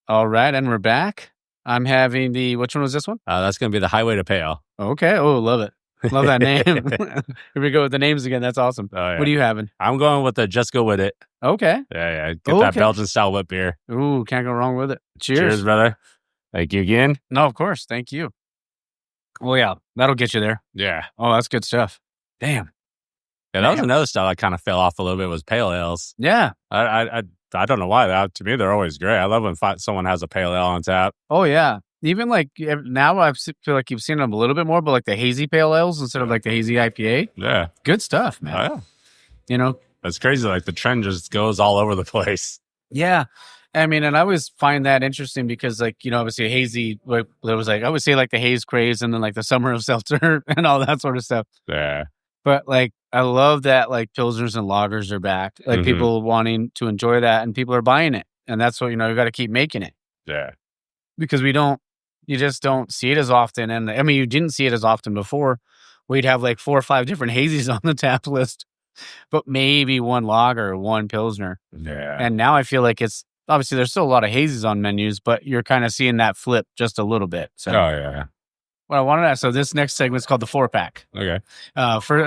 A: All right, and we're back. I'm having which one was this one?
B: That's gonna be the Highway to Pale.
A: Okay. Oh, love it. Love that name. Here we go with the names again. That's awesome.
B: Oh, yeah.
A: What are you having?
B: I'm going with the Just Go With It.
A: Okay.
B: Yeah. Get that Belgian style whip beer.
A: Ooh, can't go wrong with it.
B: Cheers, brother. Thank you again.
A: No, of course. Thank you. Well, yeah, that'll get you there.
B: Yeah.
A: Oh, that's good stuff. Damn.
B: Yeah, that was another style that kind of fell off a little bit, was pale ales.
A: Yeah.
B: I don't know why. To me, they're always great. I love when someone has a pale ale on tap.
A: Oh, yeah. Even like now I feel like you've seen them a little bit more, but like the hazy pale ales instead of like the hazy IPA.
B: Yeah.
A: Good stuff, man.
B: Oh, yeah. That's crazy. Like the trend just goes all over the place.
A: Yeah. I mean, and I always find that interesting because like, obviously hazy, there was like, I always say like the haze craze and then like the summer of seltzer and all that sort of stuff.
B: Yeah.
A: But like, I love that like pilsners and lagers are back. Like people wanting to enjoy that and people are buying it. And that's what, you got to keep making it.
B: Yeah.
A: Because you just don't see it as often. And I mean, you didn't see it as often before. We'd have like 4 or 5 different hazies on the tap list, but maybe one lager or one pilsner.
B: Yeah.
A: And now I feel like it's obviously there's still a lot of hazies on menus, but you're kind of seeing that flip just a little bit. So,
B: oh yeah.
A: What I wanted to ask, so this next segment is called the 4-pack.
B: Okay.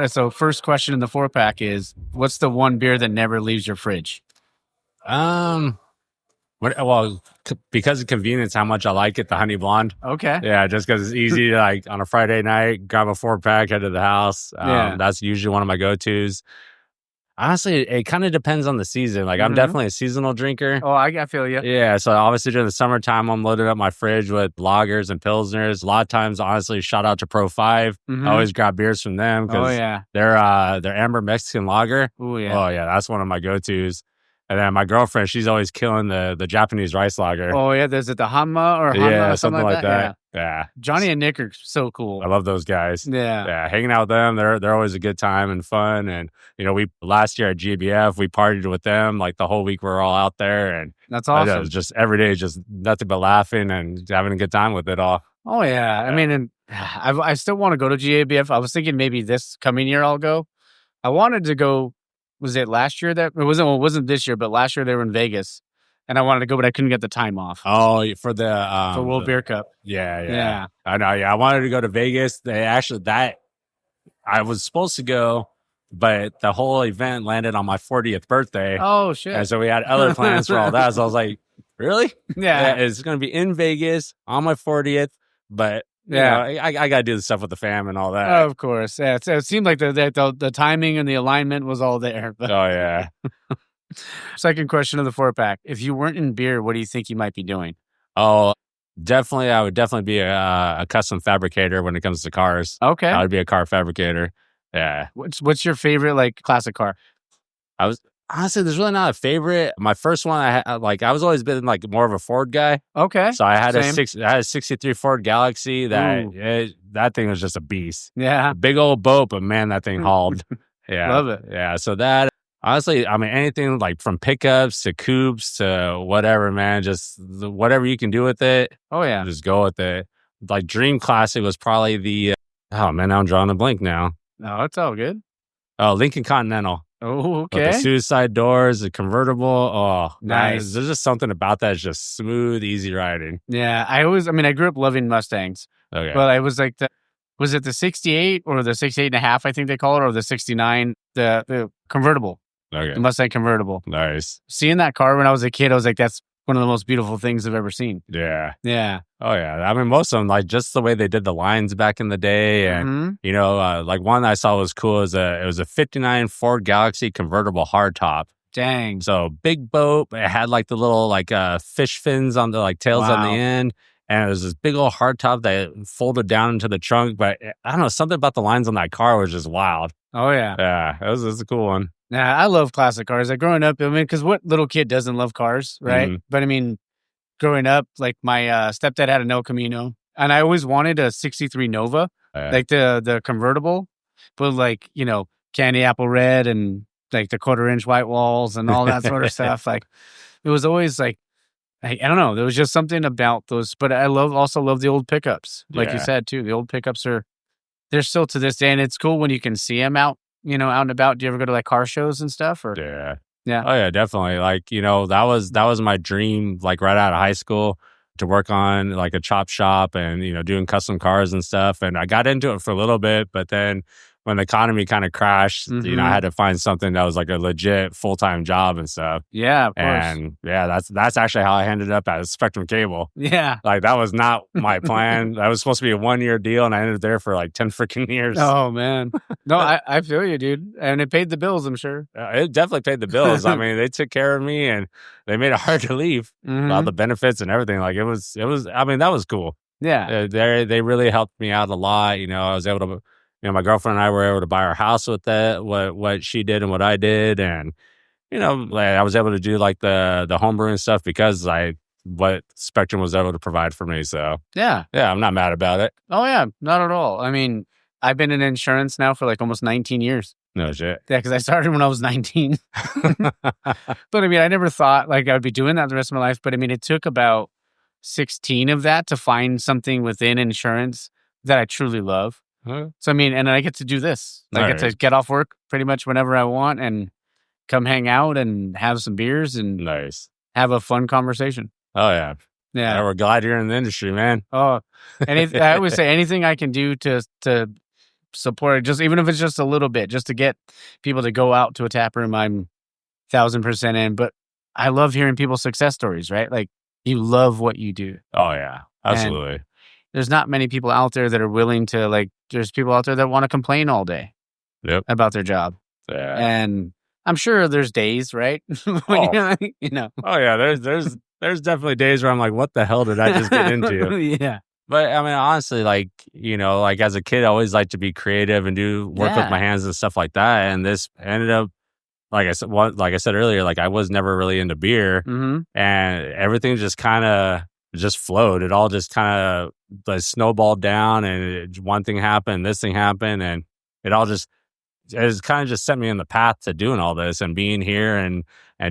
A: So first question in the 4-pack is, what's the one beer that never leaves your fridge?
B: Because of convenience, how much I like it, the honey blonde.
A: Okay.
B: Yeah, just because it's easy to like on a Friday night, grab a 4-pack, head to the house. That's usually one of my go-tos. Honestly, it kind of depends on the season. Like I'm definitely a seasonal drinker.
A: Oh, I feel you.
B: Yeah, so obviously during the summertime, I'm loading up my fridge with lagers and pilsners. A lot of times, honestly, shout out to Pro 5. I always grab beers from them because they're amber Mexican lager.
A: Oh yeah.
B: Oh yeah, that's one of my go-tos. And then my girlfriend, she's always killing the Japanese rice lager.
A: Oh yeah, there's the Hanma or Hanma
B: yeah,
A: or something like that.
B: Yeah.
A: Johnny and Nick are so cool.
B: I love those guys.
A: Yeah.
B: Yeah. Hanging out with them, they're always a good time and fun. And, we last year at GBF, we partied with them like the whole week we were all out there. And
A: that's awesome.
B: It was just every day, just nothing but laughing and having a good time with it all.
A: Oh, yeah. I mean, and I still want to go to GABF. I was thinking maybe this coming year I'll go. I wanted to go. Was it last year that it wasn't this year, but last year they were in Vegas. And I wanted to go, but I couldn't get the time off.
B: Oh, for the
A: World Beer Cup.
B: Yeah. I know. Yeah, I wanted to go to Vegas. I was supposed to go, but the whole event landed on my 40th birthday.
A: Oh shit!
B: And so we had other plans for all that. So I was like, really?
A: Yeah.
B: It's going to be in Vegas on my 40th, but I got to do the stuff with the fam and all that.
A: Oh, of course. Yeah. It seemed like the timing and the alignment was all there. But.
B: Oh, yeah.
A: Second question of the 4-pack. If you weren't in beer, what do you think you might be doing?
B: Oh, definitely. I would definitely be a custom fabricator when it comes to cars.
A: Okay.
B: I would be a car fabricator. Yeah.
A: What's your favorite like classic car?
B: Honestly, there's really not a favorite. My first one, I was always been like more of a Ford guy.
A: Okay.
B: So I had a 63 Ford Galaxy that thing was just a beast.
A: Yeah.
B: A big old boat, but man, that thing hauled. Yeah.
A: Love it.
B: Yeah. So that, honestly, I mean, anything like from pickups to coupes to whatever, man, just whatever you can do with it.
A: Oh, yeah.
B: Just go with it. Like Dream Classic was probably the, oh man, now I'm drawing a blank now.
A: No, it's all good.
B: Oh, Lincoln Continental.
A: Oh, okay.
B: With the suicide doors, the convertible. Oh,
A: nice.
B: There's just something about that. It's just smooth, easy riding.
A: Yeah. I grew up loving Mustangs.
B: Okay.
A: But I was like, was it the 68 or the 68 and a half, I think they call it, or the 69, the convertible.
B: Okay.
A: The Mustang convertible.
B: Nice.
A: Seeing that car when I was a kid, I was like, that's one of the most beautiful things I've ever seen.
B: Yeah.
A: Yeah.
B: Oh, yeah. I mean, most of them, like just the way they did the lines back in the day. And, like one I saw was cool. It was a 59 Ford Galaxy convertible hardtop.
A: Dang.
B: So big boat. It had like the little like fish fins on the like tails on the end. And it was this big old hardtop that folded down into the trunk. But I don't know, something about the lines on that car was just wild.
A: Oh, yeah.
B: Yeah. It was a cool one.
A: Yeah, I love classic cars. Like growing up, I mean, because what little kid doesn't love cars, right?
B: Mm-hmm.
A: But I mean, growing up, like my stepdad had an El Camino, and I always wanted a 63 Nova, like the convertible, but like, candy apple red and like the 1/4-inch white walls and all that sort of stuff. Like it was always like, I don't know. There was just something about those, but I also love the old pickups. Like you said too, the old pickups they're still to this day, and it's cool when you can see them out and about. Do you ever go to like car shows and stuff? Or
B: yeah.
A: Oh
B: yeah, definitely. Like, that was my dream, like right out of high school, to work on like a chop shop and, doing custom cars and stuff. And I got into it for a little bit, but then when the economy kind of crashed, I had to find something that was like a legit full-time job and stuff.
A: Yeah, of course.
B: And yeah, that's actually how I ended up at Spectrum Cable.
A: Yeah.
B: Like that was not my plan. That was supposed to be a 1-year deal, and I ended up there for like 10 freaking years.
A: Oh, man. No, I feel you, dude. And it paid the bills, I'm sure.
B: It definitely paid the bills. I mean, they took care of me, and they made it hard to leave. All the benefits and everything. Like it was, I mean, that was cool.
A: Yeah.
B: They really helped me out a lot. I was able to, my girlfriend and I were able to buy our house with that, what she did and what I did. And, like I was able to do like the homebrewing stuff because what Spectrum was able to provide for me. So yeah, I'm not mad about it.
A: Oh yeah, not at all. I mean, I've been in insurance now for like almost 19 years.
B: No shit.
A: Yeah, because I started when I was 19. But I mean, I never thought like I would be doing that the rest of my life. But I mean, it took about 16 of that to find something within insurance that I truly love. So, I mean, and I get to do this. I get to get off work pretty much whenever I want and come hang out and have some beers and have a fun conversation.
B: Oh, yeah.
A: Yeah.
B: We're glad you're in the industry, man.
A: Oh, and I always say anything I can do to support it, just even if it's just a little bit, just to get people to go out to a tap room, I'm 1,000% in. But I love hearing people's success stories, right? Like you love what you do.
B: Oh, yeah. Absolutely.
A: And there's not many people out there that are willing to there's people out there that want to complain all day about their job.
B: Yeah.
A: And I'm sure there's days, right?
B: Oh yeah. There's definitely days where I'm like, what the hell did I just get into?
A: Yeah.
B: But I mean, honestly, like, like as a kid, I always liked to be creative and do work with my hands and stuff like that. And this ended up, like I said earlier, like I was never really into beer, and everything just kind of just flowed. It all just kind of like snowballed down, and one thing happened, this thing happened, and it kind of just set me on the path to doing all this and being here and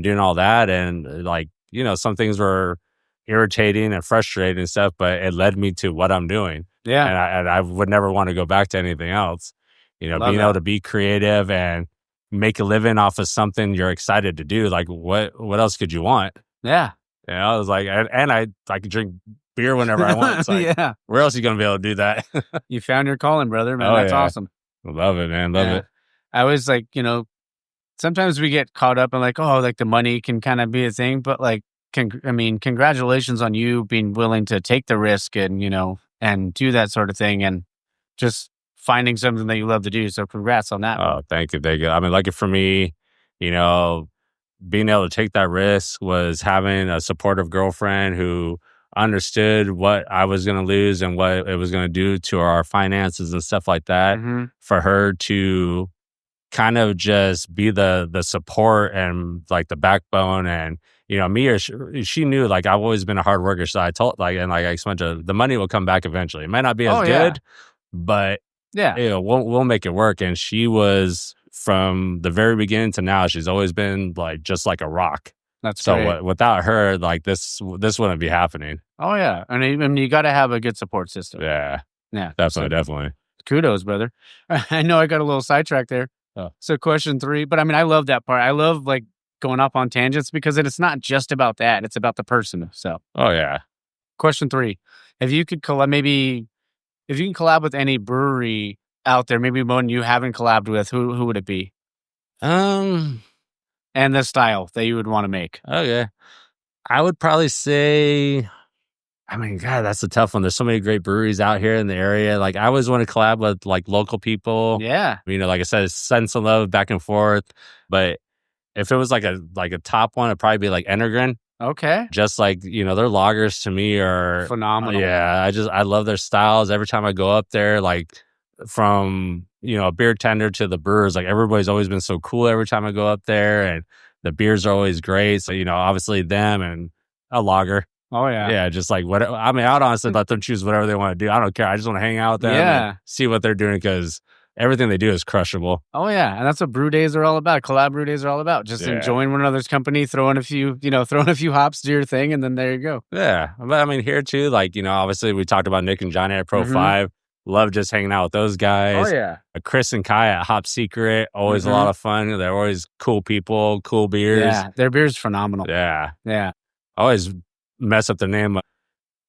B: doing all that. And like, some things were irritating and frustrating and stuff, but it led me to what I'm doing. Yeah. And I would never want to go back to anything else. Being able to be creative and make a living off of something you're excited to do. Like what else could you want?
A: Yeah.
B: I was like, and I could drink beer whenever I want. It's like, where else are you going to be able to do that?
A: You found your calling, brother, man. That's awesome.
B: Love it, man. Love it.
A: I was like, sometimes we get caught up in like, oh, like the money can kind of be a thing, but like, congratulations on you being willing to take the risk and, and do that sort of thing, and just finding something that you love to do. So congrats on that.
B: Oh, thank you. Thank you. I mean, like for me, being able to take that risk was having a supportive girlfriend who understood what I was going to lose and what it was going to do to our finances and stuff like that.
A: Mm-hmm.
B: For her to kind of just be the support and like the backbone, and me, or she knew like I've always been a hard worker, so I told like, and like I explained to her, the money will come back eventually. It might not be as good, but we'll make it work. And she was, from the very beginning to now, she's always been like just like a rock.
A: That's
B: so
A: great.
B: Without her, like this wouldn't be happening.
A: Oh yeah, and I mean, you got to have a good support system.
B: Yeah,
A: definitely.
B: Kudos,
A: brother. I know I got a little sidetracked there.
B: Oh.
A: So question 3, but I mean, I love that part. I love like going off on tangents because it's not just about that; it's about the person. So.
B: Oh yeah.
A: Question 3: if you could collab with any brewery out there, maybe one you haven't collabed with, who would it be? And the style that you would want to make.
B: Okay. I would probably say, I mean, God, that's a tough one. There's so many great breweries out here in the area. Like, I always want to collab with like local people.
A: Yeah.
B: Like I said, send some love back and forth. But if it was like a top one, it'd probably be like Energren.
A: Okay.
B: Just like, their lagers to me are
A: phenomenal.
B: Yeah. I love their styles. Every time I go up there, like from, a beer tender to the brewers, like everybody's always been so cool every time I go up there, and the beers are always great. So, obviously them and a lager.
A: Oh yeah.
B: Yeah. Just like whatever. I mean, I'd honestly let them choose whatever they want to do. I don't care. I just want to hang out with them and see what they're doing, because everything they do is crushable.
A: Oh yeah, and that's what brew days are all about. Collab brew days are all about. Just enjoying one another's company, throwing a few hops to your thing, and then there you go.
B: Yeah, but I mean, here too, like obviously we talked about Nick and Johnny at Pro 5. Love just hanging out with those guys.
A: Oh yeah,
B: Chris and Kai at Hop Secret, always a lot of fun. They're always cool people, cool beers.
A: Yeah, their beer's phenomenal.
B: Yeah.
A: I
B: always mess up their name.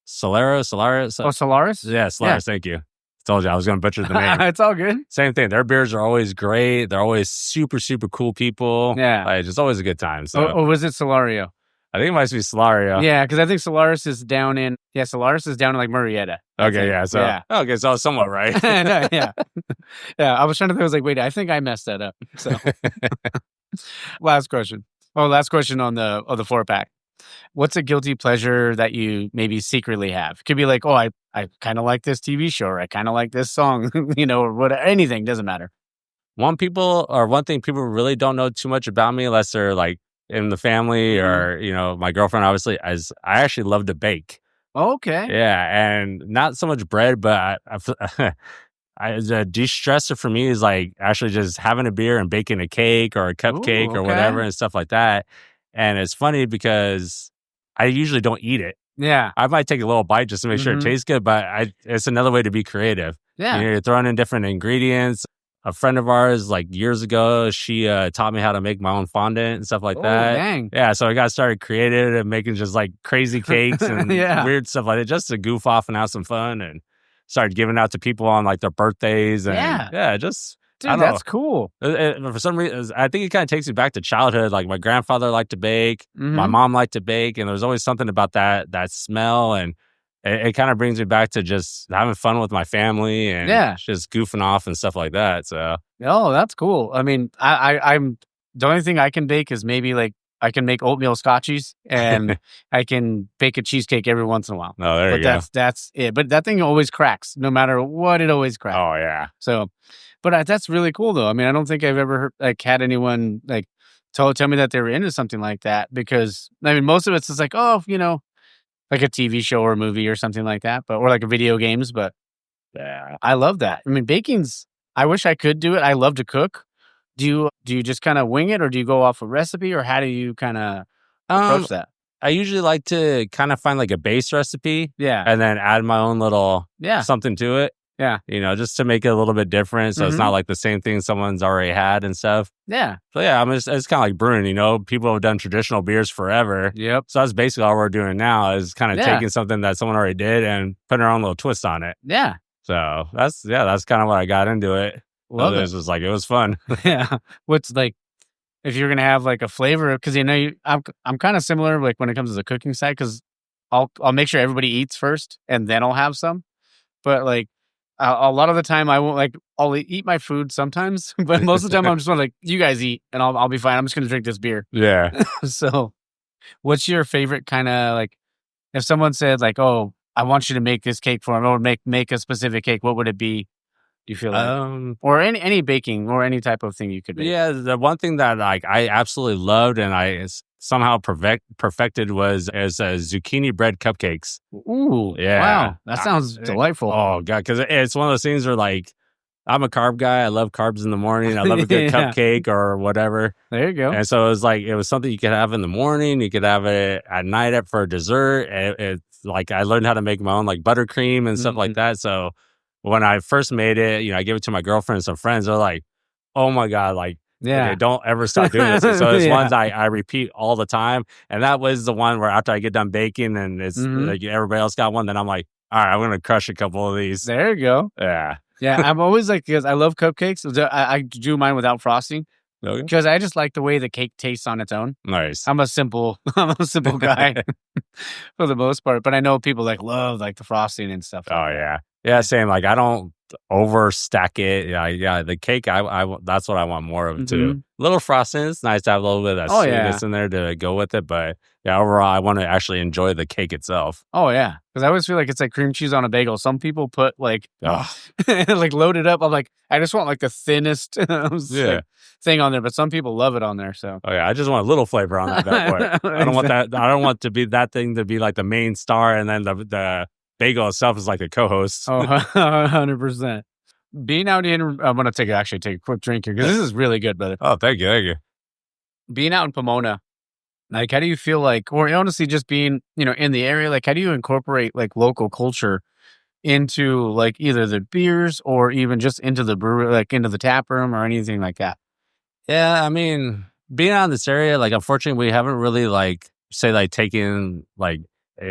B: Solaris.
A: Oh, Solaris.
B: Yeah, Solaris. Yeah. Thank you. Told you I was going to butcher the name.
A: It's all good.
B: Same thing. Their beers are always great. They're always super, super cool people.
A: Yeah.
B: Like, it's always a good time. So.
A: Or was it Solario?
B: I think it might be Solario.
A: Yeah, because I think Solaris is down in like Murrieta.
B: Okay, yeah. So okay, so I was somewhat right.
A: No, yeah. I was trying to think. I was like, wait, I think I messed that up. So last question. Last question on the 4-pack. What's a guilty pleasure that you maybe secretly have? It could be like, I kind of like this TV show, or I kind of like this song, or whatever. Anything, doesn't matter.
B: One thing people really don't know too much about me, unless they're like in the family or, my girlfriend, obviously, as I actually love to bake.
A: Okay.
B: Yeah. And not so much bread, but the de-stressor for me is like actually just having a beer and baking a cake or a cupcake or whatever and stuff like that. And it's funny because I usually don't eat it.
A: Yeah.
B: I might take a little bite just to make sure it tastes good, but it's another way to be creative.
A: Yeah.
B: You're throwing in different ingredients. A friend of ours, like years ago, she taught me how to make my own fondant and stuff like that.
A: Dang.
B: Yeah, so I got started creative and making just like crazy cakes and weird stuff like that, just to goof off and have some fun, and started giving out to people on like their birthdays. And just...
A: Dude, that's cool.
B: For some reason, I think it kind of takes me back to childhood. Like my grandfather liked to bake, my mom liked to bake, and there was always something about that smell, and it kind of brings me back to just having fun with my family and just goofing off and stuff like that. So,
A: that's cool. I mean, I'm the only thing I can bake is maybe like I can make oatmeal scotchies, and I can bake a cheesecake every once in a while.
B: Oh, there you go.
A: That's it. But that thing always cracks, no matter what. It always cracks.
B: Oh yeah.
A: So. But that's really cool, though. I mean, I don't think I've ever had anyone like tell me that they were into something like that, because I mean, most of it's just like, like a TV show or a movie or something like that, or like a video games. But I love that. I mean, baking's. I wish I could do it. I love to cook. Do you just kind of wing it, or do you go off a recipe, or how do you kind of approach that?
B: I usually like to kind of find like a base recipe,
A: and
B: then add my own little something to it.
A: Yeah.
B: Just to make it a little bit different. So it's not like the same thing someone's already had and stuff.
A: Yeah.
B: So yeah, I mean, it's kind of like brewing, people have done traditional beers forever.
A: Yep.
B: So that's basically all we're doing now, is kind of taking something that someone already did and putting our own little twist on it.
A: Yeah.
B: So that's kind of what I got into it.
A: Love it.
B: It was fun.
A: Yeah. What's like, if you're going to have like a flavor, because I'm kind of similar, like when it comes to the cooking side, because I'll make sure everybody eats first and then I'll have some. but like a lot of the time I won't like I'll eat my food sometimes, but most of the time I'm just like, you guys eat and I'll be fine. I'm just gonna drink this beer.
B: Yeah.
A: So, what's your favorite kind of like? If someone said like, "Oh, I want you to make this cake for him," or make a specific cake, what would it be? Do you feel like, or any baking or any type of thing you could make?
B: Yeah, the one thing that like I absolutely loved and somehow perfected was as zucchini bread cupcakes.
A: Ooh,
B: Yeah.
A: wow, that sounds delightful.
B: Oh god, because it's one of those things where like I'm a carb guy. I love carbs in the morning. I love a good cupcake or whatever.
A: There you go.
B: And so it was something you could have in the morning. You could have it at night for dessert. It's like I learned how to make my own like buttercream and stuff like that. So when I first made it, I gave it to my girlfriend and some friends. They're like, "Oh my god, like okay, don't ever stop doing this." And so it's ones I repeat all the time. And that was the one where after I get done baking and it's like everybody else got one, then I'm like, all right, I'm gonna crush a couple of these.
A: There you go.
B: Yeah.
A: Yeah, I'm always like, because I love cupcakes. I do mine without frosting because I just like the way the cake tastes on its own.
B: Nice.
A: I'm a simple guy for the most part, but I know people like love like the frosting and stuff.
B: Oh yeah, yeah. Same. Like I don't overstack it. Yeah. The cake, I that's what I want more of too. Little frosting. It's nice to have a little bit of that sweetness in there to go with it, but yeah, overall, I want to actually enjoy the cake itself.
A: Oh yeah, because I always feel like it's like cream cheese on a bagel. Some people put like like load it up. I'm like, I just want like the thinnest like, thing on there, but some people love it on there. So
B: I just want a little flavor on that bad boy. I don't want that. I don't want to be that thing to be like the main star, and then the bagel itself is like the co-host.
A: 100%. Being out in, I'm gonna take a quick drink here because this is really good, brother.
B: Oh, thank you.
A: Being out in Pomona, like, how do you feel like, or honestly, just being, in the area, like, how do you incorporate like local culture into like either the beers or even just into the brewery, like into the tap room or anything like that?
B: Yeah, I mean, being out in this area, like, unfortunately, we haven't really taken like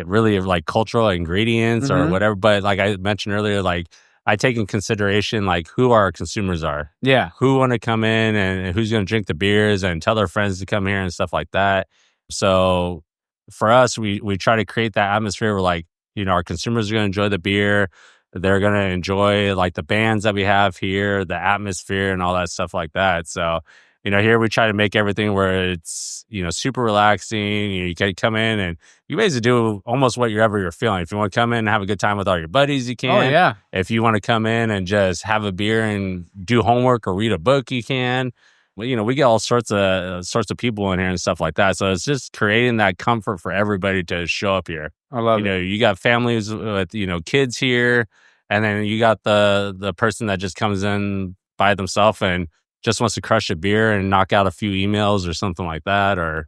B: really like cultural ingredients or whatever. But like I mentioned earlier, like I take in consideration like who our consumers are.
A: Yeah,
B: who want to come in and who's going to drink the beers and tell their friends to come here and stuff like that. So for us, we try to create that atmosphere where like, our consumers are going to enjoy the beer. They're going to enjoy like the bands that we have here, the atmosphere and all that stuff like that. So, here we try to make everything where it's, super relaxing. You can come in and you basically do almost whatever you're feeling. If you want to come in and have a good time with all your buddies, you can.
A: Oh, yeah.
B: If you want to come in and just have a beer and do homework or read a book, you can. Well, we get all sorts of people in here and stuff like that. So it's just creating that comfort for everybody to show up here.
A: I love it.
B: You got families with, kids here, and then you got the person that just comes in by themselves and just wants to crush a beer and knock out a few emails or something like that, or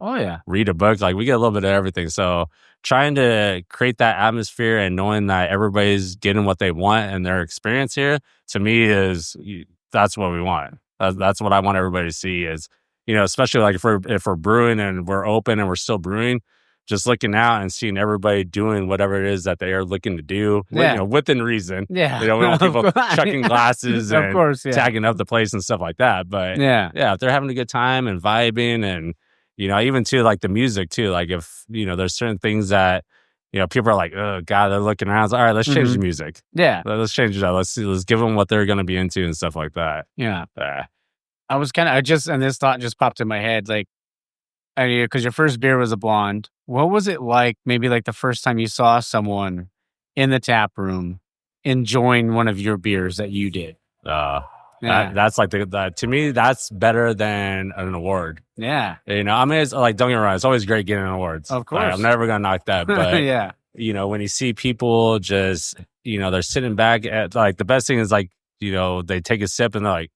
B: read a book. Like we get a little bit of everything. So trying to create that atmosphere and knowing that everybody's getting what they want and their experience here, to me that's what we want. That's what I want everybody to see is, especially like if we're brewing and we're open and we're still brewing, just looking out and seeing everybody doing whatever it is that they are looking to do, within reason.
A: Yeah.
B: We don't want people chucking glasses and
A: of course,
B: tagging up the place and stuff like that. But if they're having a good time and vibing and, even too, like the music too, like if, there's certain things that, people are like, oh God, they're looking around. It's like, all right, let's change the music.
A: Yeah.
B: Let's change it up. Let's give them what they're going to be into and stuff like that.
A: Yeah. I was and this thought just popped in my head, like, because your first beer was a blonde. What was it like, maybe like the first time you saw someone in the tap room enjoying one of your beers that you did?
B: That's like to me, that's better than an award.
A: Yeah.
B: I mean, it's like, don't get me wrong, it's always great getting awards.
A: Of course.
B: Like, I'm never going to knock that. But,
A: yeah.
B: When you see people just, they're sitting back at like the best thing is like, they take a sip and they're like,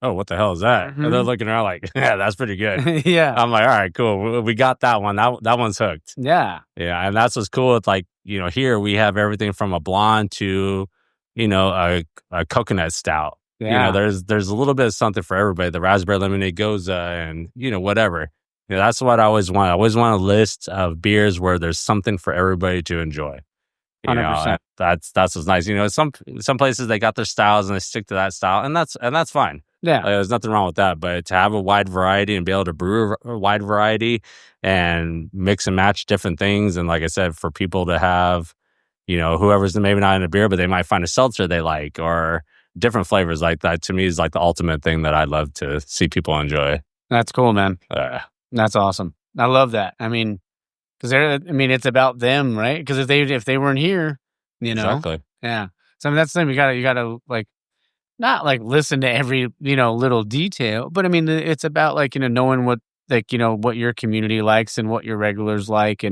B: oh, what the hell is that? And they're looking around like, yeah, that's pretty good.
A: Yeah.
B: I'm like, all right, cool. We got that one. That one's hooked.
A: Yeah.
B: Yeah. And that's what's cool. It's like, here we have everything from a blonde to, a coconut stout.
A: Yeah.
B: There's a little bit of something for everybody. The raspberry lemonade goza and, whatever. That's what I always want. I always want a list of beers where there's something for everybody to enjoy.
A: 100%.
B: That's what's nice. Some places they got their styles and they stick to that style, and that's fine.
A: Yeah.
B: There's nothing wrong with that. But to have a wide variety and be able to brew a wide variety and mix and match different things, and like I said, for people to have, whoever's maybe not in a beer, but they might find a seltzer they like, or different flavors like that. To me is like the ultimate thing that I love to see people enjoy.
A: That's cool, man. That's awesome. I love that. I mean, because it's about them, right? Because if they weren't here,
B: Exactly.
A: Yeah. So I mean, that's the thing. You gotta like not like listen to every little detail, but I mean, it's about like knowing what what your community likes and what your regulars like,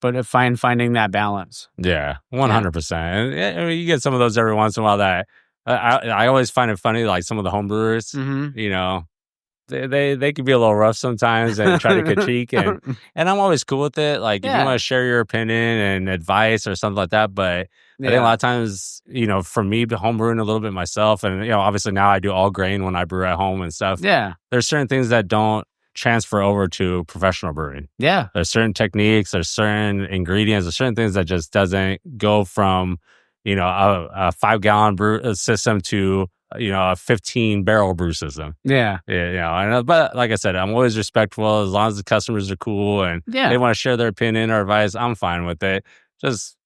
A: but finding that balance.
B: Yeah, 100%. And I mean, you get some of those every once in a while that I always find it funny, like some of the home brewers, they could be a little rough sometimes and try to critique, and I'm always cool with it. Like if you want to share your opinion and advice or something like that, but I think a lot of times, for me, home brewing a little bit myself, and obviously now I do all grain when I brew at home and stuff.
A: Yeah,
B: there's certain things that don't transfer over to professional brewing.
A: Yeah,
B: there's certain techniques, there's certain ingredients, there's certain things that just doesn't go from a 5-gallon brew system to a 15-barrel brew system.
A: Yeah.
B: But like I said, I'm always respectful as long as the customers are cool and they want to share their opinion or advice. I'm fine with it. Just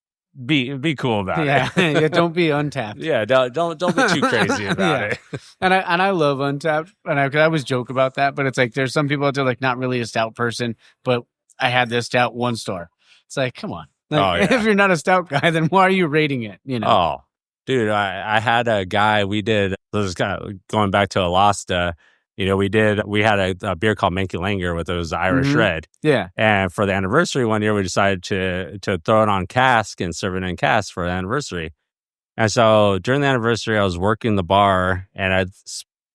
B: be cool about it.
A: Yeah, don't be Untapped.
B: Yeah, don't be too crazy about it.
A: And I love Untapped, and I always joke about that. But it's like there's some people out there like not really a stout person, but I had this stout 1 star. It's like, come on. Like, if you're not a stout guy, then why are you rating it?
B: Oh, dude, I had a guy. We did. This is kind of going back to Alasta. We had a beer called Menke Langer with those Irish Red.
A: Yeah.
B: And for the anniversary one year, we decided to throw it on cask and serve it in cask for the anniversary. And so during the anniversary, I was working the bar, and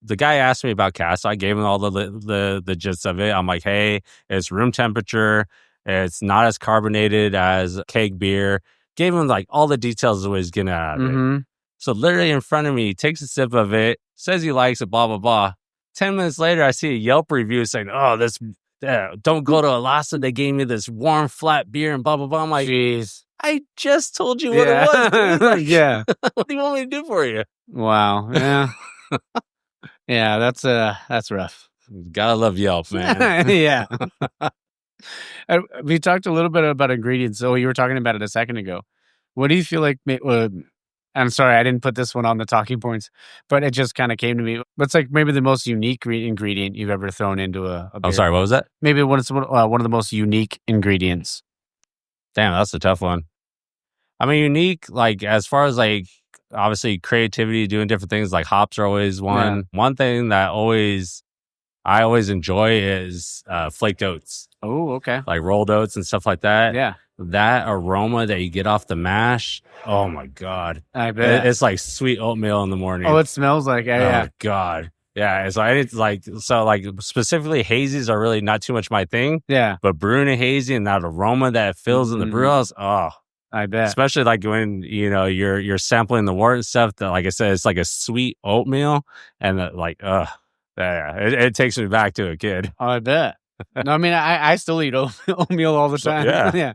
B: the guy asked me about cask. So I gave him all the gist of it. I'm like, hey, it's room temperature. It's not as carbonated as keg beer. Gave him like all the details of what he's getting out of it. So literally in front of me, he takes a sip of it, says he likes it, blah, blah, blah. 10 minutes later, I see a Yelp review saying, oh, don't go to Alasta. They gave me this warm, flat beer and blah, blah, blah. I'm like,
A: jeez.
B: I just told you what it was. Like,
A: yeah.
B: What do you want me to do for you?
A: Wow. Yeah. Yeah, that's rough.
B: Gotta love Yelp, man.
A: Yeah. We talked a little bit about ingredients. So you were talking about it a second ago. What do you feel like? I'm sorry, I didn't put this one on the talking points, but it just kind of came to me. What's like maybe the most unique ingredient you've ever thrown into a beer?
B: I'm sorry, what was that?
A: Maybe one of the most unique ingredients.
B: Damn, that's a tough one. I mean, unique, like as far as like obviously creativity, doing different things, like hops are always one. Yeah. One thing that I always enjoy is flaked oats.
A: Oh, okay.
B: Like rolled oats and stuff like that.
A: Yeah.
B: That aroma that you get off the mash, oh my God.
A: I bet.
B: It's like sweet oatmeal in the morning.
A: Oh, it smells like it. Yeah.
B: Oh God. Yeah. It's like specifically hazies are really not too much my thing.
A: Yeah.
B: But brewing a hazy and that aroma that fills in the brew house,
A: I bet.
B: Especially like when, you're sampling the wort and stuff that, like I said, it's like a sweet oatmeal and it takes me back to a kid.
A: Oh, I bet. No, I mean, I still eat oatmeal all the time.
B: Yeah.
A: Yeah.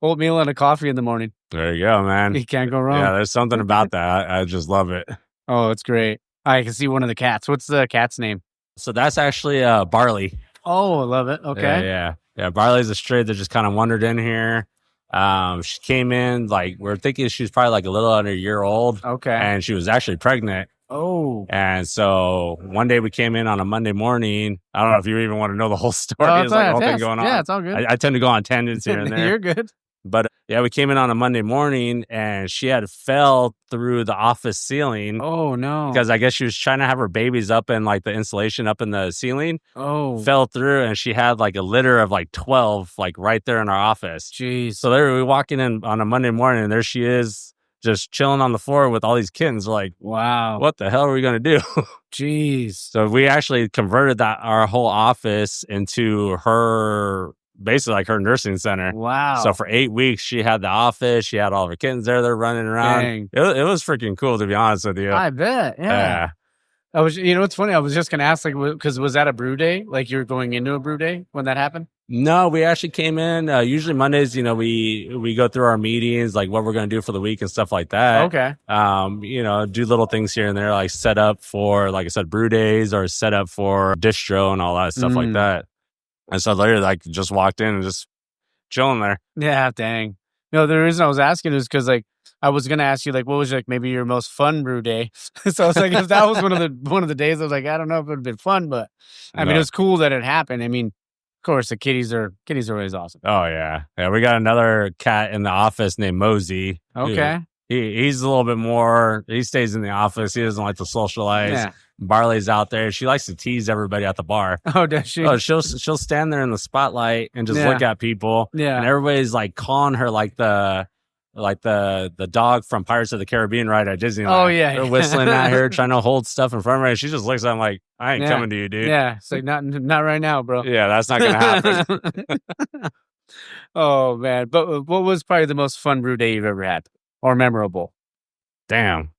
A: Oatmeal and a coffee in the morning.
B: There you go, man.
A: You can't go wrong.
B: Yeah, there's something about that. I just love it.
A: Oh, it's great. I can see one of the cats. What's the cat's name?
B: So that's actually Barley.
A: Oh, I love it. Okay.
B: Yeah. Barley's a stray that just kind of wandered in here. She came in, like, we're thinking she was probably like a little under a year old.
A: Okay.
B: And she was actually pregnant.
A: Oh.
B: And so one day we came in on a Monday morning. I don't know if you even want to know the whole story.
A: Oh,
B: It's like the whole thing going on.
A: Yeah, it's all good.
B: I tend to go on tangents here and there.
A: You're good.
B: But yeah, we came in on a Monday morning and she had fell through the office ceiling.
A: Oh, no.
B: Because I guess she was trying to have her babies up in like the insulation up in the ceiling.
A: Oh.
B: Fell through and she had like a litter of like 12 like right there in our office.
A: Jeez.
B: So there we walking in on a Monday morning and there she is just chilling on the floor with all these kittens. We're like,
A: wow,
B: what the hell are we going to do?
A: Jeez.
B: So we actually converted our whole office into her, basically like her nursing center.
A: Wow.
B: So for 8 weeks, she had the office. She had all of her kittens there. They're running around.
A: Dang.
B: It was freaking cool, to be honest with you.
A: I bet. Yeah. It's funny. I was just going to ask, like, because was that a brew day? Like you were going into a brew day when that happened?
B: No, we actually came in. Usually Mondays, we go through our meetings, like what we're going to do for the week and stuff like that.
A: Okay.
B: Do little things here and there, like set up for, like I said, brew days or set up for distro and all that stuff like that. And so later, like, just walked in and just chilling there.
A: Yeah, dang. No, the reason I was asking is because, like, I was gonna ask you like, what was like maybe your most fun brew day? So I was like, if that was one of the days, I was like, I don't know if it would have been fun, but I mean, it was cool that it happened. I mean, of course, the kitties are always awesome.
B: Oh yeah, we got another cat in the office named Mosey.
A: Okay,
B: he's a little bit more. He stays in the office. He doesn't like to socialize.
A: Yeah.
B: Barley's out there. She likes to tease everybody at the bar.
A: Oh, does she?
B: Oh, she'll stand there in the spotlight and just look at people.
A: Yeah.
B: And everybody's like calling her like the dog from Pirates of the Caribbean ride at Disneyland.
A: Oh yeah.
B: They're whistling at her, trying to hold stuff in front of her. And she just looks at them like, I ain't coming to you, dude.
A: Yeah. It's like not right now, bro.
B: Yeah, that's not gonna happen.
A: Oh man. But what was probably the most fun brew day you've ever had? Or memorable?
B: Damn.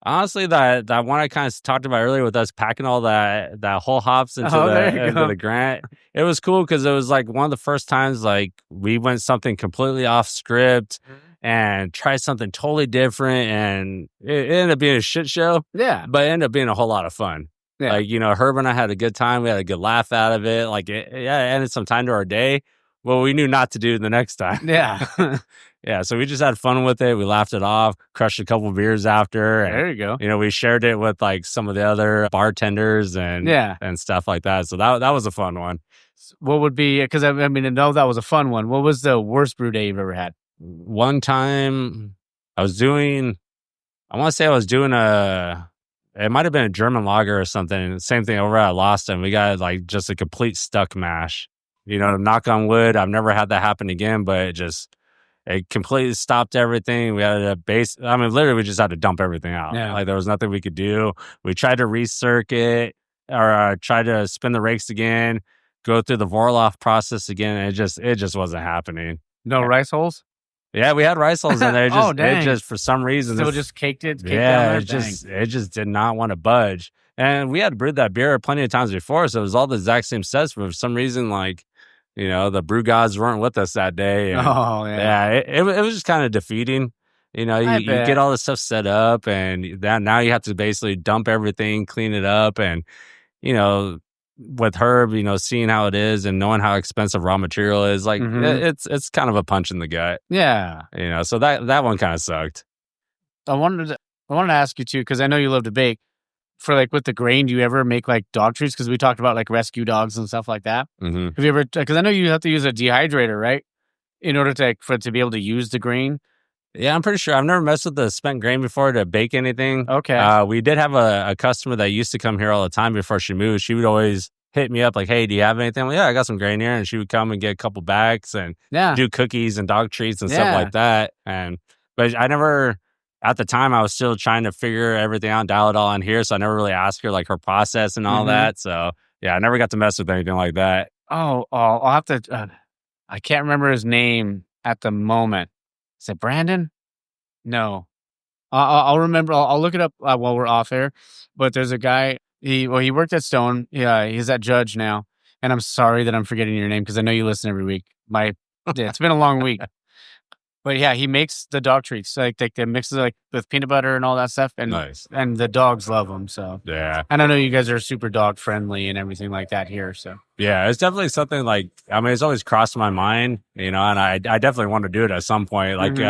B: Honestly, that one I kind of talked about earlier with us packing all that whole hops into the Grant, it was cool because it was like one of the first times like we went something completely off script and tried something totally different, and it ended up being a shit show.
A: Yeah,
B: but it ended up being a whole lot of fun. Yeah. Like, you know, Herb and I had a good time. We had a good laugh out of it. Like, it added some time to our day. Well, we knew not to do the next time.
A: Yeah.
B: Yeah, so we just had fun with it. We laughed it off, crushed a couple beers after. And,
A: there you go.
B: You know, we shared it with like some of the other bartenders and stuff like that. So that was a fun one.
A: What would be, because I mean, I know that was a fun one. What was the worst brew day you've ever had?
B: One time I want to say I was doing it might have been a German lager or something. Same thing over at Lost, and we got like just a complete stuck mash. You know, knock on wood, I've never had that happen again, but it completely stopped everything. We had literally we just had to dump everything out. Yeah. Like there was nothing we could do. We tried to recircuit or try to spin the rakes again, go through the Vorloff process again. And it just wasn't happening.
A: No rice holes?
B: Yeah, we had rice holes in there. It just for some reason
A: still just caked it.
B: It just did not want to budge. And we had brewed that beer plenty of times before, so it was all the exact same sets. But for some reason, like, you know, the brew gods weren't with us that day. And, it was just kind of defeating. You know, you get all this stuff set up, and now you have to basically dump everything, clean it up, and you know, with Herb, you know, seeing how it is and knowing how expensive raw material is, like it's kind of a punch in the gut.
A: Yeah,
B: you know, so that one kind of sucked.
A: I wanted to ask you too, because I know you love to bake. For like with the grain, do you ever make like dog treats? Because we talked about like rescue dogs and stuff like that. Mm-hmm. Have you ever? Because I know you have to use a dehydrator, right, in order to be able to use the grain.
B: Yeah, I'm pretty sure. I've never messed with the spent grain before to bake anything.
A: Okay.
B: We did have a customer that used to come here all the time before she moved. She would always hit me up like, "Hey, do you have anything?" I'm like, yeah, I got some grain here, and she would come and get a couple bags and do cookies and dog treats and stuff like that. But I never. At the time, I was still trying to figure everything out, dial it all in here. So I never really asked her like her process and all that. So yeah, I never got to mess with anything like that.
A: Oh, I'll have to. I can't remember his name at the moment. Is it Brandon? No, I'll remember. I'll look it up while we're off air. But there's a guy. He worked at Stone. Yeah, he's at Judge now. And I'm sorry that I'm forgetting your name because I know you listen every week. It's been a long week. But yeah, he makes the dog treats like they mixes like with peanut butter and all that stuff, and
B: nice.
A: And the dogs love them. So
B: yeah,
A: and I know you guys are super dog friendly and everything like that here. So
B: yeah, it's definitely something like it's always crossed my mind, you know, and I definitely want to do it at some point. Like we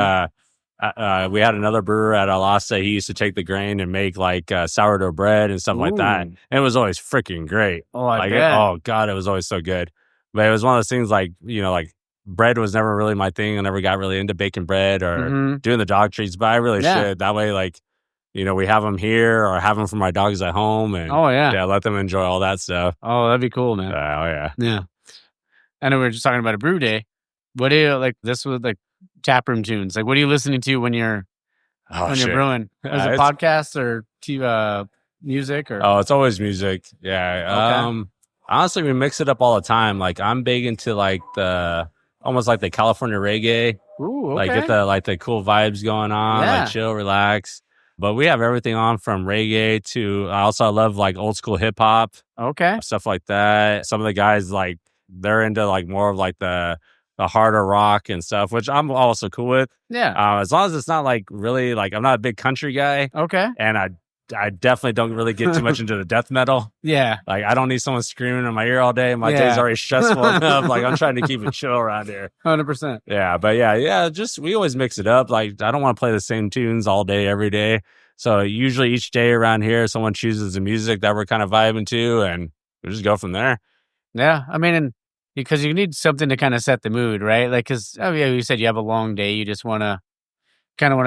B: had another brewer at Alasta. He used to take the grain and make like sourdough bread and stuff like that. And it was always freaking great.
A: Oh, I bet.
B: Oh God, it was always so good. But it was one of those things like, you know, like. Bread was never really my thing. I never got really into baking bread or doing the dog treats, but I really should. That way, like, you know, we have them here or have them for my dogs at home and let them enjoy all that stuff.
A: Oh, that'd be cool, man. Yeah. I know we were just talking about a brew day. What do you like? This was like taproom tunes. Like, what are you listening to when you're brewing? Is it podcasts or music or?
B: Oh, it's always music. Yeah. Okay. Honestly, we mix it up all the time. Like, I'm big into like almost like the California reggae.
A: Ooh, okay.
B: Like get the cool vibes going on, like chill, relax. But we have everything on from reggae to I love like old school hip hop.
A: Okay.
B: Stuff like that. Some of the guys like they're into like more of like the harder rock and stuff, which I'm also cool with.
A: Yeah.
B: As long as it's not like really like I'm not a big country guy.
A: Okay.
B: And I I definitely don't really get too much into the death metal.
A: Yeah.
B: Like, I don't need someone screaming in my ear all day. My day's already stressful enough. Like, I'm trying to keep it chill around here.
A: 100%.
B: Yeah, but just we always mix it up. Like, I don't want to play the same tunes all day, every day. So usually each day around here, someone chooses the music that we're kind of vibing to, and we just go from there.
A: Yeah, I mean, and because you need something to kind of set the mood, right? Like, because you said you have a long day, you just want to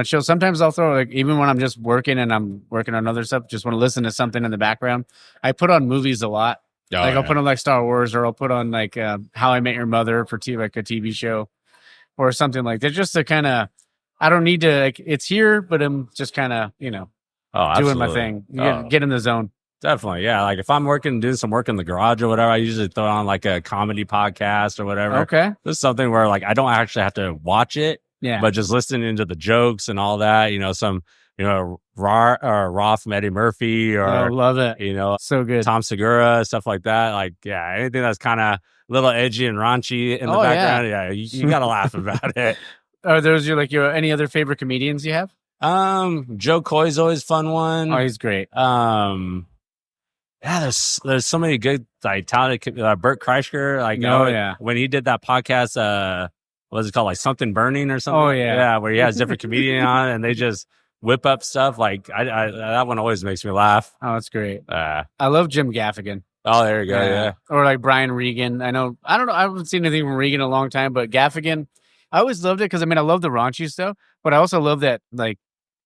A: chill. Sometimes I'll throw, like, even when I'm just working and I'm working on other stuff, just want to listen to something in the background. I put on movies a lot. I'll put on like Star Wars, or I'll put on like How I Met Your Mother for like a TV show or something like that, just to kind of. I don't need to, like, it's here, but I'm just kind of, doing my thing. Get in the zone.
B: Definitely. Yeah. Like, if I'm doing some work in the garage or whatever, I usually throw on like a comedy podcast or whatever.
A: Okay.
B: This is something where, like, I don't actually have to watch it, but just listening to the jokes and all that, some, Raw from Eddie Murphy, or
A: love it. So good.
B: Tom Segura, stuff like that. Like, anything that's kind of a little edgy and raunchy in the background. Yeah. You got to laugh about it.
A: Are those your any other favorite comedians you have?
B: Joe Coy's always fun one.
A: Oh, he's great.
B: There's so many good, like, talented. Bert Kreischer, like, when he did that podcast, what was it called, like Something Burning or something?
A: Oh yeah,
B: where he has different comedians on it, and they just whip up stuff. Like, I that one always makes me laugh.
A: Oh, it's great. I love Jim Gaffigan.
B: Oh, there you go. Yeah.
A: Or like Brian Regan. I don't know. I haven't seen anything from Regan in a long time, but Gaffigan. I always loved it because, I love the raunchy stuff, but I also love that, like,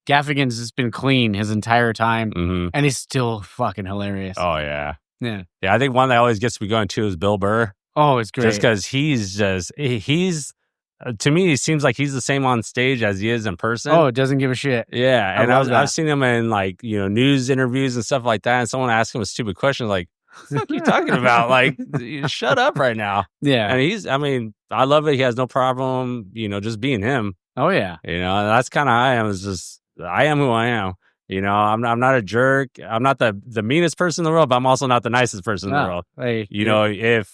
A: Gaffigan's just been clean his entire time, and he's still fucking hilarious.
B: Oh, yeah.
A: Yeah.
B: Yeah, I think one that always gets me going, too, is Bill Burr.
A: Oh, it's great.
B: Just because he's to me, he seems like he's the same on stage as he is in person.
A: Oh, it doesn't give a shit.
B: Yeah, and I've seen him in, like, news interviews and stuff like that, and someone asked him a stupid question, like, what the fuck are you talking about? Like, shut up right now.
A: Yeah.
B: And I love it. He has no problem, just being him.
A: Oh, yeah.
B: And that's kind of how I am. It's just, I am who I am. I'm not a jerk. I'm not the meanest person in the world, but I'm also not the nicest person in the world.
A: Hey,
B: if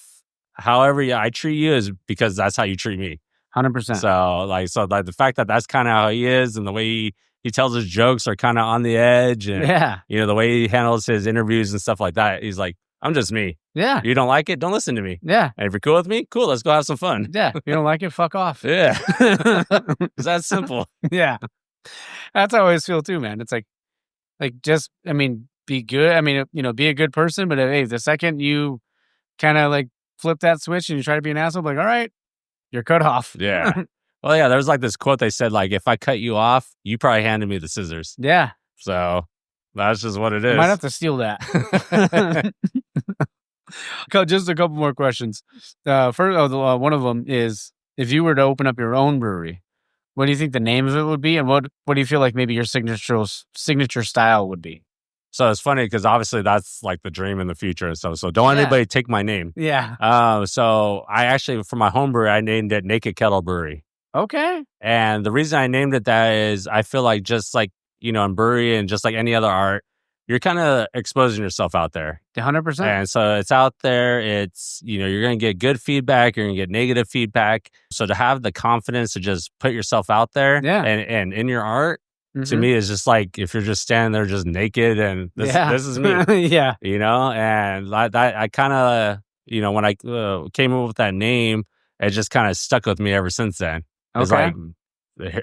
B: however I treat you is because that's how you treat me.
A: 100%.
B: So the fact that that's kind of how he is, and the way he tells his jokes are kind of on the edge, and the way he handles his interviews and stuff like that, he's like, I'm just me. Yeah. You don't like it? Don't listen to me.
A: Yeah.
B: And if you're cool with me, cool. Let's go have some fun.
A: Yeah. You don't like it? Fuck off.
B: Yeah. It's that simple.
A: Yeah. That's how I always feel too, man. It's like just, be good. Be a good person, but hey, the second you kind of like flip that switch and you try to be an asshole, like, all right, you're cut off.
B: Yeah. Well, yeah, there's like this quote they said, like, if I cut you off, you probably handed me the scissors.
A: Yeah.
B: So that's just what it is.
A: I might have to steal that. Just a couple more questions. First, one of them is, if you were to open up your own brewery, what do you think the name of it would be, and what do you feel like maybe your signature style would be?
B: So it's funny because obviously that's like the dream in the future and stuff. So don't anybody take my name.
A: Yeah.
B: So I actually, for my home brewery, I named it Naked Kettle Brewery.
A: Okay.
B: And the reason I named it that is I feel like, just like, in brewery and just like any other art, you're kind of exposing yourself out there.
A: 100%.
B: And so it's out there. It's, you're going to get good feedback. You're going to get negative feedback. So to have the confidence to just put yourself out there and in your art, to me, is just like, if you're just standing there just naked and this is me.
A: Yeah.
B: And I kind of, when I came up with that name, it just kind of stuck with me ever since then. It's like,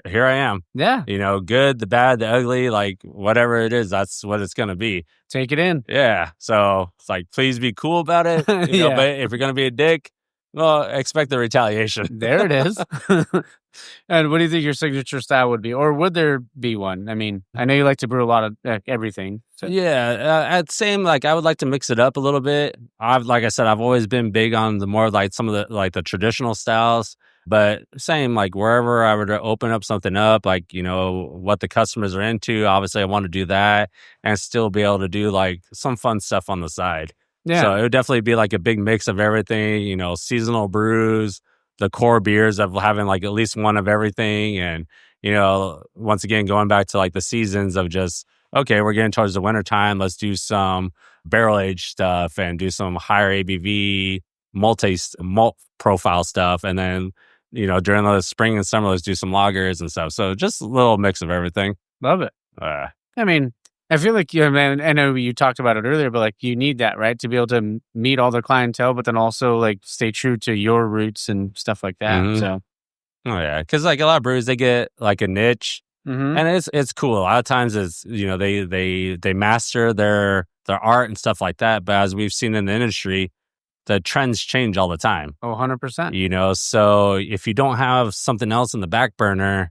B: here I am.
A: Yeah.
B: Good, the bad, the ugly, like whatever it is, that's what it's going to be.
A: Take it in.
B: Yeah. So it's like, please be cool about it. But if you're going to be a dick, well, expect the retaliation.
A: There it is. And what do you think your signature style would be? Or would there be one? I know you like to brew a lot of everything. So.
B: Yeah. I would like to mix it up a little bit. Like I said, I've always been big on the more like some of the, like the traditional styles. But same, like wherever I were to open up something up, like, what the customers are into, obviously I want to do that and still be able to do like some fun stuff on the side. Yeah. So it would definitely be like a big mix of everything, seasonal brews, the core beers of having like at least one of everything. And, once again, going back to like the seasons of just, okay, we're getting towards the winter time. Let's do some barrel aged stuff and do some higher ABV malt profile stuff. And then, during the spring and summer, let's do some lagers and stuff. So just a little mix of everything.
A: Love it. I feel like, yeah, man, I know you talked about it earlier, but like you need that, right? To be able to meet all the clientele, but then also like stay true to your roots and stuff like that.
B: Mhm.
A: So,
B: Oh yeah, because like a lot of breweries, they get like a niche,
A: mhm.
B: and it's cool. A lot of times, it's they master their art and stuff like that. But as we've seen in the industry, the trends change all the time.
A: Oh, 100%.
B: So if you don't have something else in the back burner,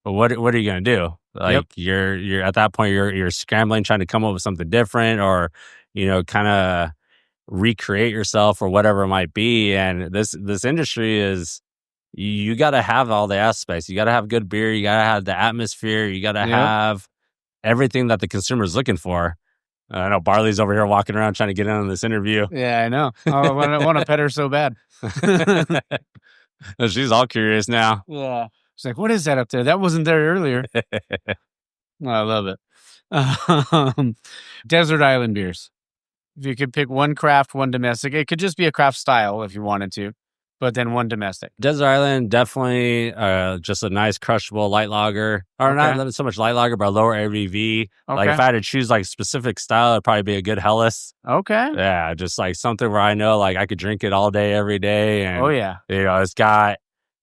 B: what are you gonna do? Like you're at that point, you're scrambling trying to come up with something different, or kind of recreate yourself or whatever it might be. And this industry is, you got to have all the aspects. You got to have good beer. You got to have the atmosphere. You got to have everything that the consumer is looking for. I know Barley's over here walking around trying to get in on this interview.
A: Yeah, I know. Oh, I want to pet her so bad.
B: She's all curious now.
A: Yeah. She's like, what is that up there? That wasn't there earlier. I love it. Desert island beers. If you could pick one craft, one domestic, it could just be a craft style if you wanted to, but then one domestic.
B: Desert Island, definitely just a nice crushable light lager, or not so much light lager, but a lower ABV. Like if I had to choose like specific style, it'd probably be a good Helles.
A: Okay.
B: Yeah, just like something where I know like I could drink it all day, every day. And,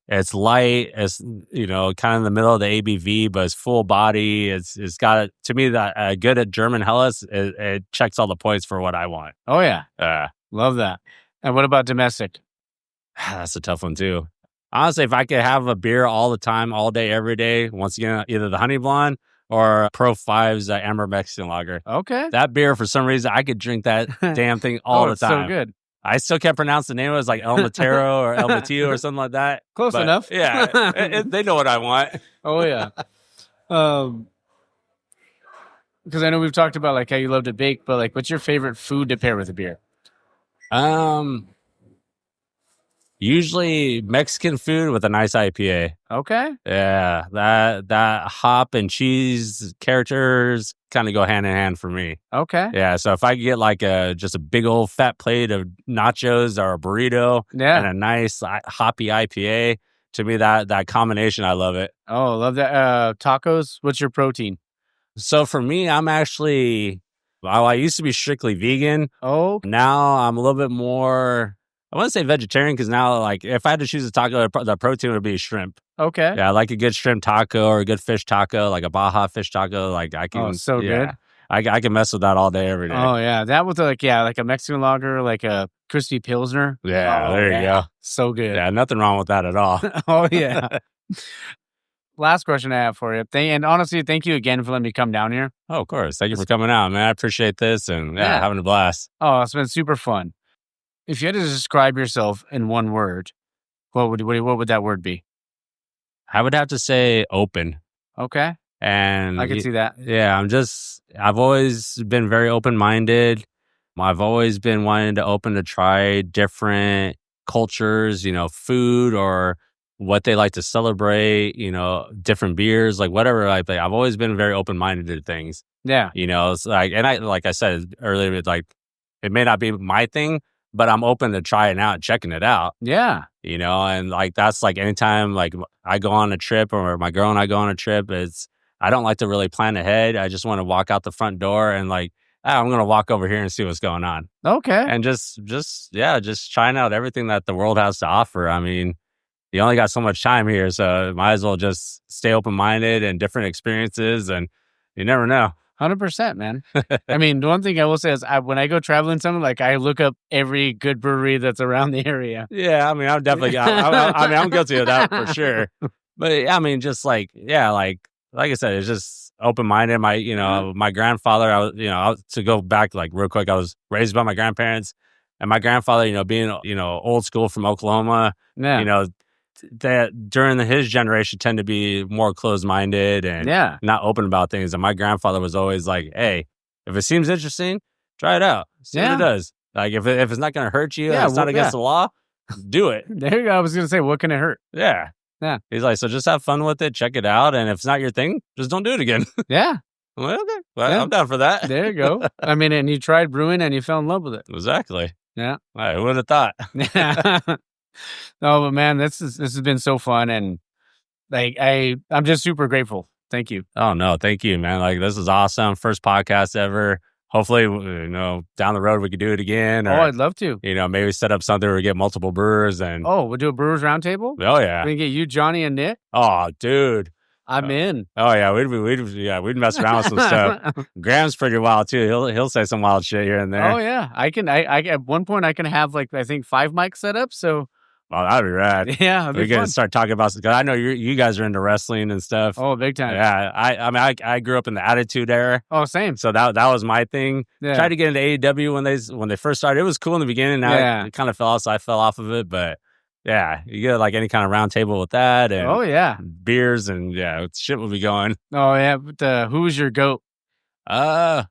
B: it's light, it's, kind of in the middle of the ABV, but it's full body. It's got, to me, that a good German Helles, it checks all the points for what I want.
A: Oh, yeah. Love that. And what about domestic?
B: That's a tough one, too. Honestly, if I could have a beer all the time, all day, every day, once again, either the Honey Blonde or Pro 5's Amber Mexican Lager.
A: Okay.
B: That beer, for some reason, I could drink that damn thing all the time.
A: So good.
B: I still can't pronounce the name. It was like El Matero or El Matillo or something like that.
A: Close enough.
B: Yeah, they know what I want.
A: Oh, yeah. Because I know we've talked about like how you love to bake, but like, what's your favorite food to pair with a beer?
B: Usually Mexican food with a nice IPA.
A: Okay.
B: Yeah, that hop and cheese characters kind of go hand in hand for me.
A: Okay.
B: Yeah, so if I could get like just a big old fat plate of nachos or a burrito and a nice hoppy IPA, to me that combination, I love it.
A: Oh, I love that. Tacos, what's your protein?
B: So for me, I'm actually, I used to be strictly vegan.
A: Oh.
B: Now I'm a little bit more, I want to say vegetarian, because now, like, if I had to choose a taco, the protein would be shrimp.
A: Okay.
B: Yeah, I like a good shrimp taco or a good fish taco, like a Baja fish taco. Like I can.
A: Oh, so good.
B: I can mess with that all day, every day.
A: Oh yeah, that was like a Mexican lager, like a crispy pilsner.
B: Yeah, there you go.
A: So good.
B: Yeah, nothing wrong with that at all.
A: Oh yeah. Last question I have for you. And honestly, thank you again for letting me come down here.
B: Oh, of course. Thank you for coming out, man. I appreciate this, and having a blast.
A: Oh, it's been super fun. If you had to describe yourself in one word, what would that word be?
B: I would have to say open.
A: Okay.
B: And
A: I can see that.
B: Yeah, I've always been very open-minded. I've always been wanting to try different cultures, food or what they like to celebrate, different beers, like whatever. I've always been very open-minded to things.
A: Yeah.
B: It's like, and like I said earlier, it's like, it may not be my thing, but I'm open to trying out, checking it out.
A: Yeah.
B: And like, that's like anytime like I go on a trip or my girl and I go on a trip, I don't like to really plan ahead. I just want to walk out the front door and like, I'm going to walk over here and see what's going on.
A: Okay.
B: And just trying out everything that the world has to offer. I mean, you only got so much time here, so might as well just stay open-minded and different experiences, and you never know.
A: 100%, man. I mean, the one thing I will say is when I go traveling somewhere, like I look up every good brewery that's around the area.
B: Yeah, I mean, I'm definitely, I'm guilty of that for sure. But I mean, just like I said, it's just open-minded. My grandfather, to go back like real quick, I was raised by my grandparents, and my grandfather, being, old school from Oklahoma, that during his generation tend to be more closed-minded and not open about things. And my grandfather was always like, hey, if it seems interesting, try it out. See what it does. Like if it's not going to hurt you, and it's not against the law, do it.
A: There you go. I was going to say, what can it hurt?
B: Yeah. Yeah. He's like, so just have fun with it, check it out, and if it's not your thing, just don't do it again.
A: Yeah.
B: I'm like, okay. Well, I'm down for that.
A: There you go. I mean, and you tried brewing and you fell in love with it.
B: Exactly.
A: Yeah.
B: Who would have thought?
A: No, but man, this has been so fun, and like I'm just super grateful Thank you.
B: Oh, no. Thank you, man. Like, this is awesome. First podcast ever. Hopefully, down the road we could do it again. Or,
A: I'd love to.
B: Maybe set up something where we get multiple brewers. And
A: we'll do a brewers roundtable?
B: Oh, yeah.
A: We can get you, Johnny, and Nick?
B: Oh, dude.
A: I'm in.
B: Oh, yeah. We'd mess around with some stuff. Graham's pretty wild, too. He'll say some wild shit here and there.
A: Oh, yeah. I at one point, I can have, like, I think 5 mics set up, so...
B: Oh, that'd be rad.
A: Yeah,
B: we can start talking about, because I know you guys are into wrestling and stuff.
A: Oh, big time.
B: Yeah, I grew up in the Attitude Era.
A: Oh, same.
B: So that was my thing.
A: Yeah.
B: Tried to get into AEW when they first started. It was cool in the beginning. Now it kind of fell off, so I fell off of it. But yeah, you get like any kind of round table with that, and beers, and shit will be going.
A: Oh yeah, but who's your GOAT? I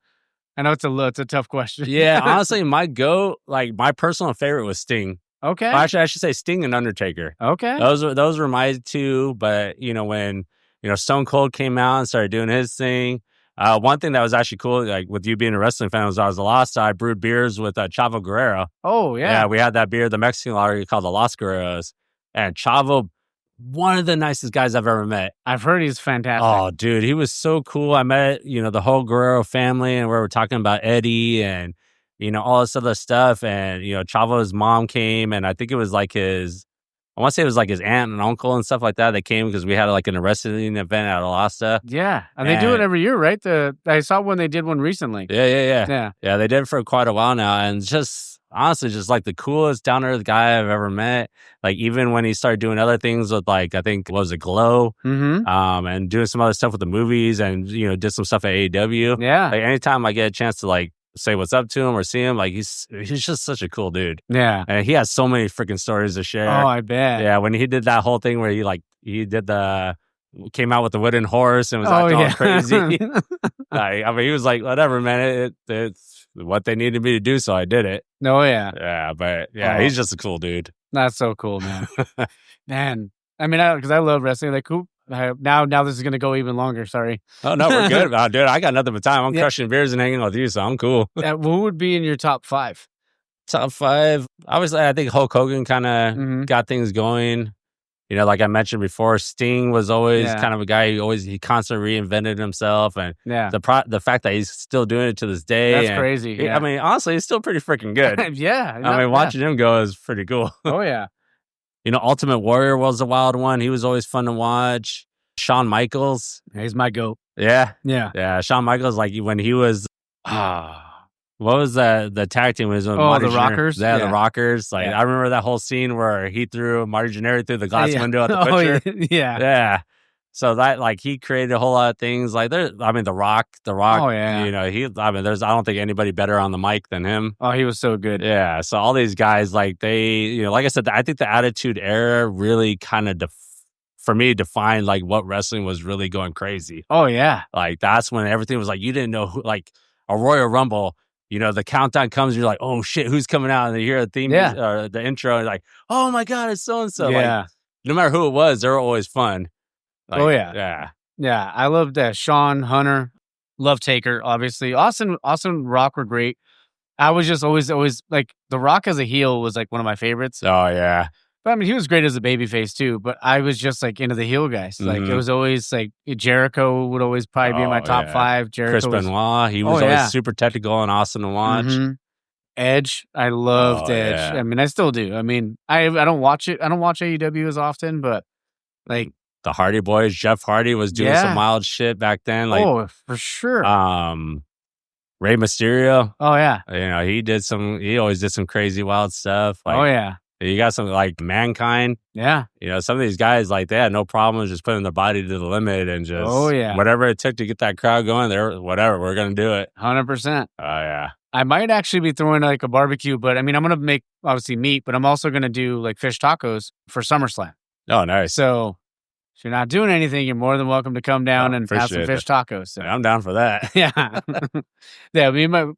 A: know it's a tough question.
B: Yeah, honestly, my GOAT, like my personal favorite was Sting.
A: Okay.
B: Well, actually, I should say Sting and Undertaker.
A: Okay.
B: Those were my two. But when Stone Cold came out and started doing his thing, one thing that was actually cool, like with you being a wrestling fan, was I was the last I brewed beers with Chavo Guerrero.
A: Oh yeah.
B: Yeah, we had that beer, the Mexican lager called the Los Guerreros, and Chavo, one of the nicest guys I've ever met.
A: I've heard he's fantastic.
B: Oh, dude, he was so cool. I met the whole Guerrero family, and we were talking about Eddie and. All this other stuff. And, Chavo's mom came, and I think it was like I want to say it was like his aunt and uncle and stuff like that. They came because we had like an wrestling event at Alasta.
A: Yeah. And they do it every year, right? I saw when they did one recently.
B: Yeah. Yeah, they did it for quite a while now. And just honestly, just like the coolest down to earth guy I've ever met. Like even when he started doing other things with like, I think, what was it, Glow?
A: Mm-hmm.
B: And doing some other stuff with the movies and, did some stuff at AEW.
A: Yeah.
B: Like anytime I get a chance to like, say what's up to him or see him, like he's just such a cool dude.
A: Yeah,
B: and he has so many freaking stories to share.
A: Oh, I bet.
B: Yeah, when he did that whole thing where came out with the wooden horse and was acting all crazy. He was like, whatever, man, it's what they needed me to do, so I did it.
A: Oh yeah,
B: yeah, but he's just a cool dude.
A: That's so cool, man. Man, I mean, because I love wrestling. Like, cool. Now this is gonna go even longer. Sorry.
B: Oh no, we're good. Dude, I got nothing but time. I'm crushing beers and hanging with you, so I'm cool.
A: What would be in your top 5?
B: Top 5, obviously, I think Hulk Hogan kind of got things going. Like I mentioned before, Sting was always kind of a guy who he constantly reinvented himself, and the fact that he's still doing it to this day,
A: that's crazy. Yeah.
B: I mean, honestly, he's still pretty freaking good.
A: Yeah,
B: I mean, watching him go is pretty cool.
A: Oh yeah.
B: Ultimate Warrior was a wild one. He was always fun to watch. Shawn Michaels.
A: He's my GOAT.
B: Yeah.
A: Yeah.
B: Yeah. Shawn Michaels, like when he was, what was the tag team? Was
A: the Rockers?
B: Yeah, the Rockers. Like I remember that whole scene where he threw Marty Jannetty through the glass window at the Butcher.
A: Yeah.
B: Yeah. So that, like, he created a whole lot of things. Like, The Rock.
A: Oh, yeah.
B: I don't think anybody better on the mic than him.
A: Oh, he was so good.
B: Yeah. So all these guys, like, they, like I said, I think the Attitude Era really kind of, for me, defined, like, what wrestling was really going crazy.
A: Oh, yeah.
B: Like, that's when everything was like, you didn't know who, like, a Royal Rumble, the countdown comes, you're like, oh, shit, who's coming out? And you hear the theme, or the intro, and like, oh, my God, it's so-and-so.
A: Yeah.
B: Like, no matter who it was, they were always fun. Like,
A: oh yeah,
B: yeah.
A: Yeah, I loved Sean, Hunter, love Taker, obviously. Austin, Rock were great. I was just always like The Rock as a heel was like one of my favorites.
B: Oh yeah,
A: but I mean he was great as a babyface too. But I was just like into the heel guys. Like it was always like Jericho would always probably be in my top 5. Jericho,
B: Chris Benoit, he was always super technical and awesome to watch.
A: Edge, I loved Edge. Yeah. I mean, I still do. I mean, I don't watch it. I don't watch AEW as often, but like.
B: The Hardy Boys, Jeff Hardy was doing some wild shit back then. Like,
A: oh, for sure.
B: Rey Mysterio.
A: Oh yeah.
B: He always did some crazy wild stuff. Like,
A: oh yeah.
B: You got some like Mankind.
A: Yeah.
B: Some of these guys, like, they had no problems just putting their body to the limit and just whatever it took to get that crowd going there, whatever, we're gonna do it.
A: 100%.
B: Oh yeah.
A: I might actually be throwing like a barbecue, but I mean I'm gonna make obviously meat, but I'm also gonna do like fish tacos for SummerSlam.
B: Oh nice.
A: So if you're not doing anything, you're more than welcome to come down and have some fish tacos. So.
B: I'm down for that.
A: Yeah. Yeah,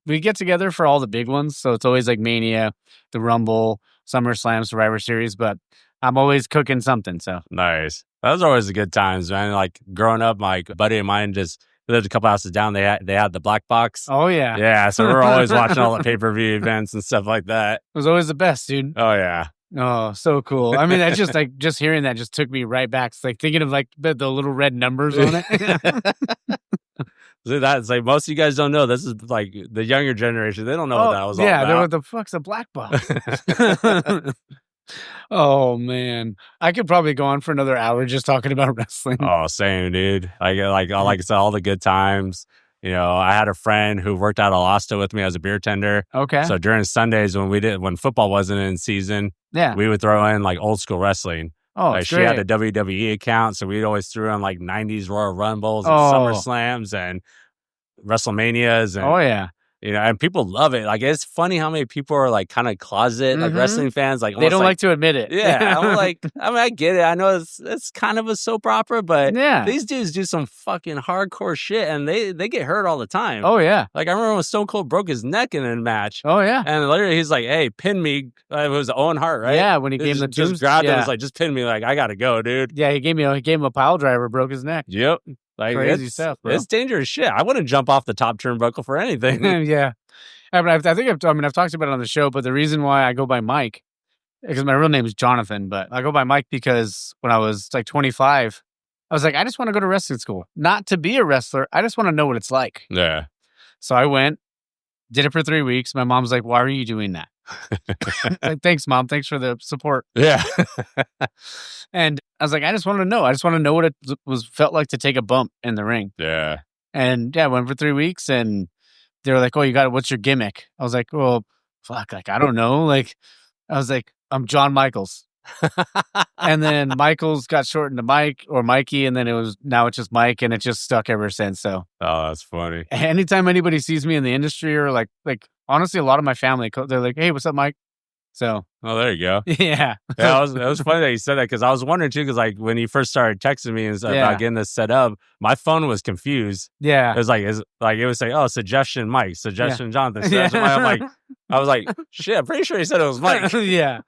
A: we get together for all the big ones. So it's always like Mania, the Rumble, SummerSlam, Survivor Series, but I'm always cooking something. So
B: nice. Those are always the good times, man. Like growing up, my buddy of mine just lived a couple houses down. They had the black box.
A: Oh yeah.
B: Yeah. So we're always watching all the pay-per-view events and stuff like that.
A: It was always the best, dude.
B: Oh yeah.
A: Oh, so cool. I mean, that's just like, just hearing that just took me right back. It's like thinking of like the little red numbers on it.
B: See, that's like most of you guys don't know. This is like the younger generation. They don't know what that was all
A: yeah,
B: about.
A: what the fuck's a black box? Oh man, I could probably go on for another hour just talking about wrestling.
B: Oh, same, dude. Like I said, all the good times. You know, I had a friend who worked out of Alosta with me as a beer tender.
A: Okay.
B: So during Sundays when football wasn't in season,
A: Yeah,
B: we would throw in like old school wrestling.
A: oh,
B: Like
A: it's
B: she
A: great.
B: had a WWE account, so we'd always throw in like 90s Royal Rumbles and
A: Oh.
B: Summer Slams and WrestleManias and
A: Oh yeah,
B: you know, and people love it. Like it's funny how many people are like kind of closet like wrestling fans. Like
A: they don't like to admit it.
B: yeah, I'm like, I mean, I get it. I know it's kind of a soap opera, but
A: Yeah.
B: these dudes do some fucking hardcore shit, and they get hurt all the time.
A: Oh yeah.
B: Like I remember when Stone Cold broke his neck in a match,
A: Oh yeah.
B: and literally he's like, "Hey, pin me." It was Owen Hart, right?
A: Yeah, when he gave him the
B: just grabbed him,
A: yeah.
B: was like, "Just pin me." Like I gotta go, dude.
A: Yeah, he gave him a pile driver, broke his neck.
B: Yep. Like
A: Crazy stuff, bro.
B: It's dangerous shit. I wouldn't jump off the top turnbuckle for anything.
A: Yeah. I mean, I think I've talked about it on the show, but the reason why I go by Mike, because my real name is Jonathan, but I go by Mike because when I was like 25, I was like, I just want to go to wrestling school, not to be a wrestler. I just want to know what it's like.
B: Yeah.
A: So I went, did it for 3 weeks. My mom's like, why are you doing that? Like, thanks, Mom. Thanks for the support.
B: Yeah.
A: And I was like, I just want to know. I just want to know what it felt like to take a bump in the ring.
B: Yeah.
A: And yeah, I went for 3 weeks and they were like, oh, what's your gimmick? I was like, well, fuck, like, I don't know. Like, I was like, I'm John Michaels. And then Michaels got shortened to Mike or Mikey. And then now it's just Mike, and it just stuck ever since. So,
B: oh, that's funny.
A: Anytime anybody sees me in the industry or like honestly, a lot of my family, they're like, hey, what's up, Mike? So,
B: oh, there you go.
A: Yeah.
B: Yeah, it was funny that you said that because I was wondering too, because like when you first started texting me and stuff about getting this set up, my phone was confused.
A: Yeah.
B: It was like, it would say, oh, suggestion Mike, suggestion Jonathan. Suggestion Mike. I was like, shit, I'm pretty sure he said it was Mike.
A: Yeah.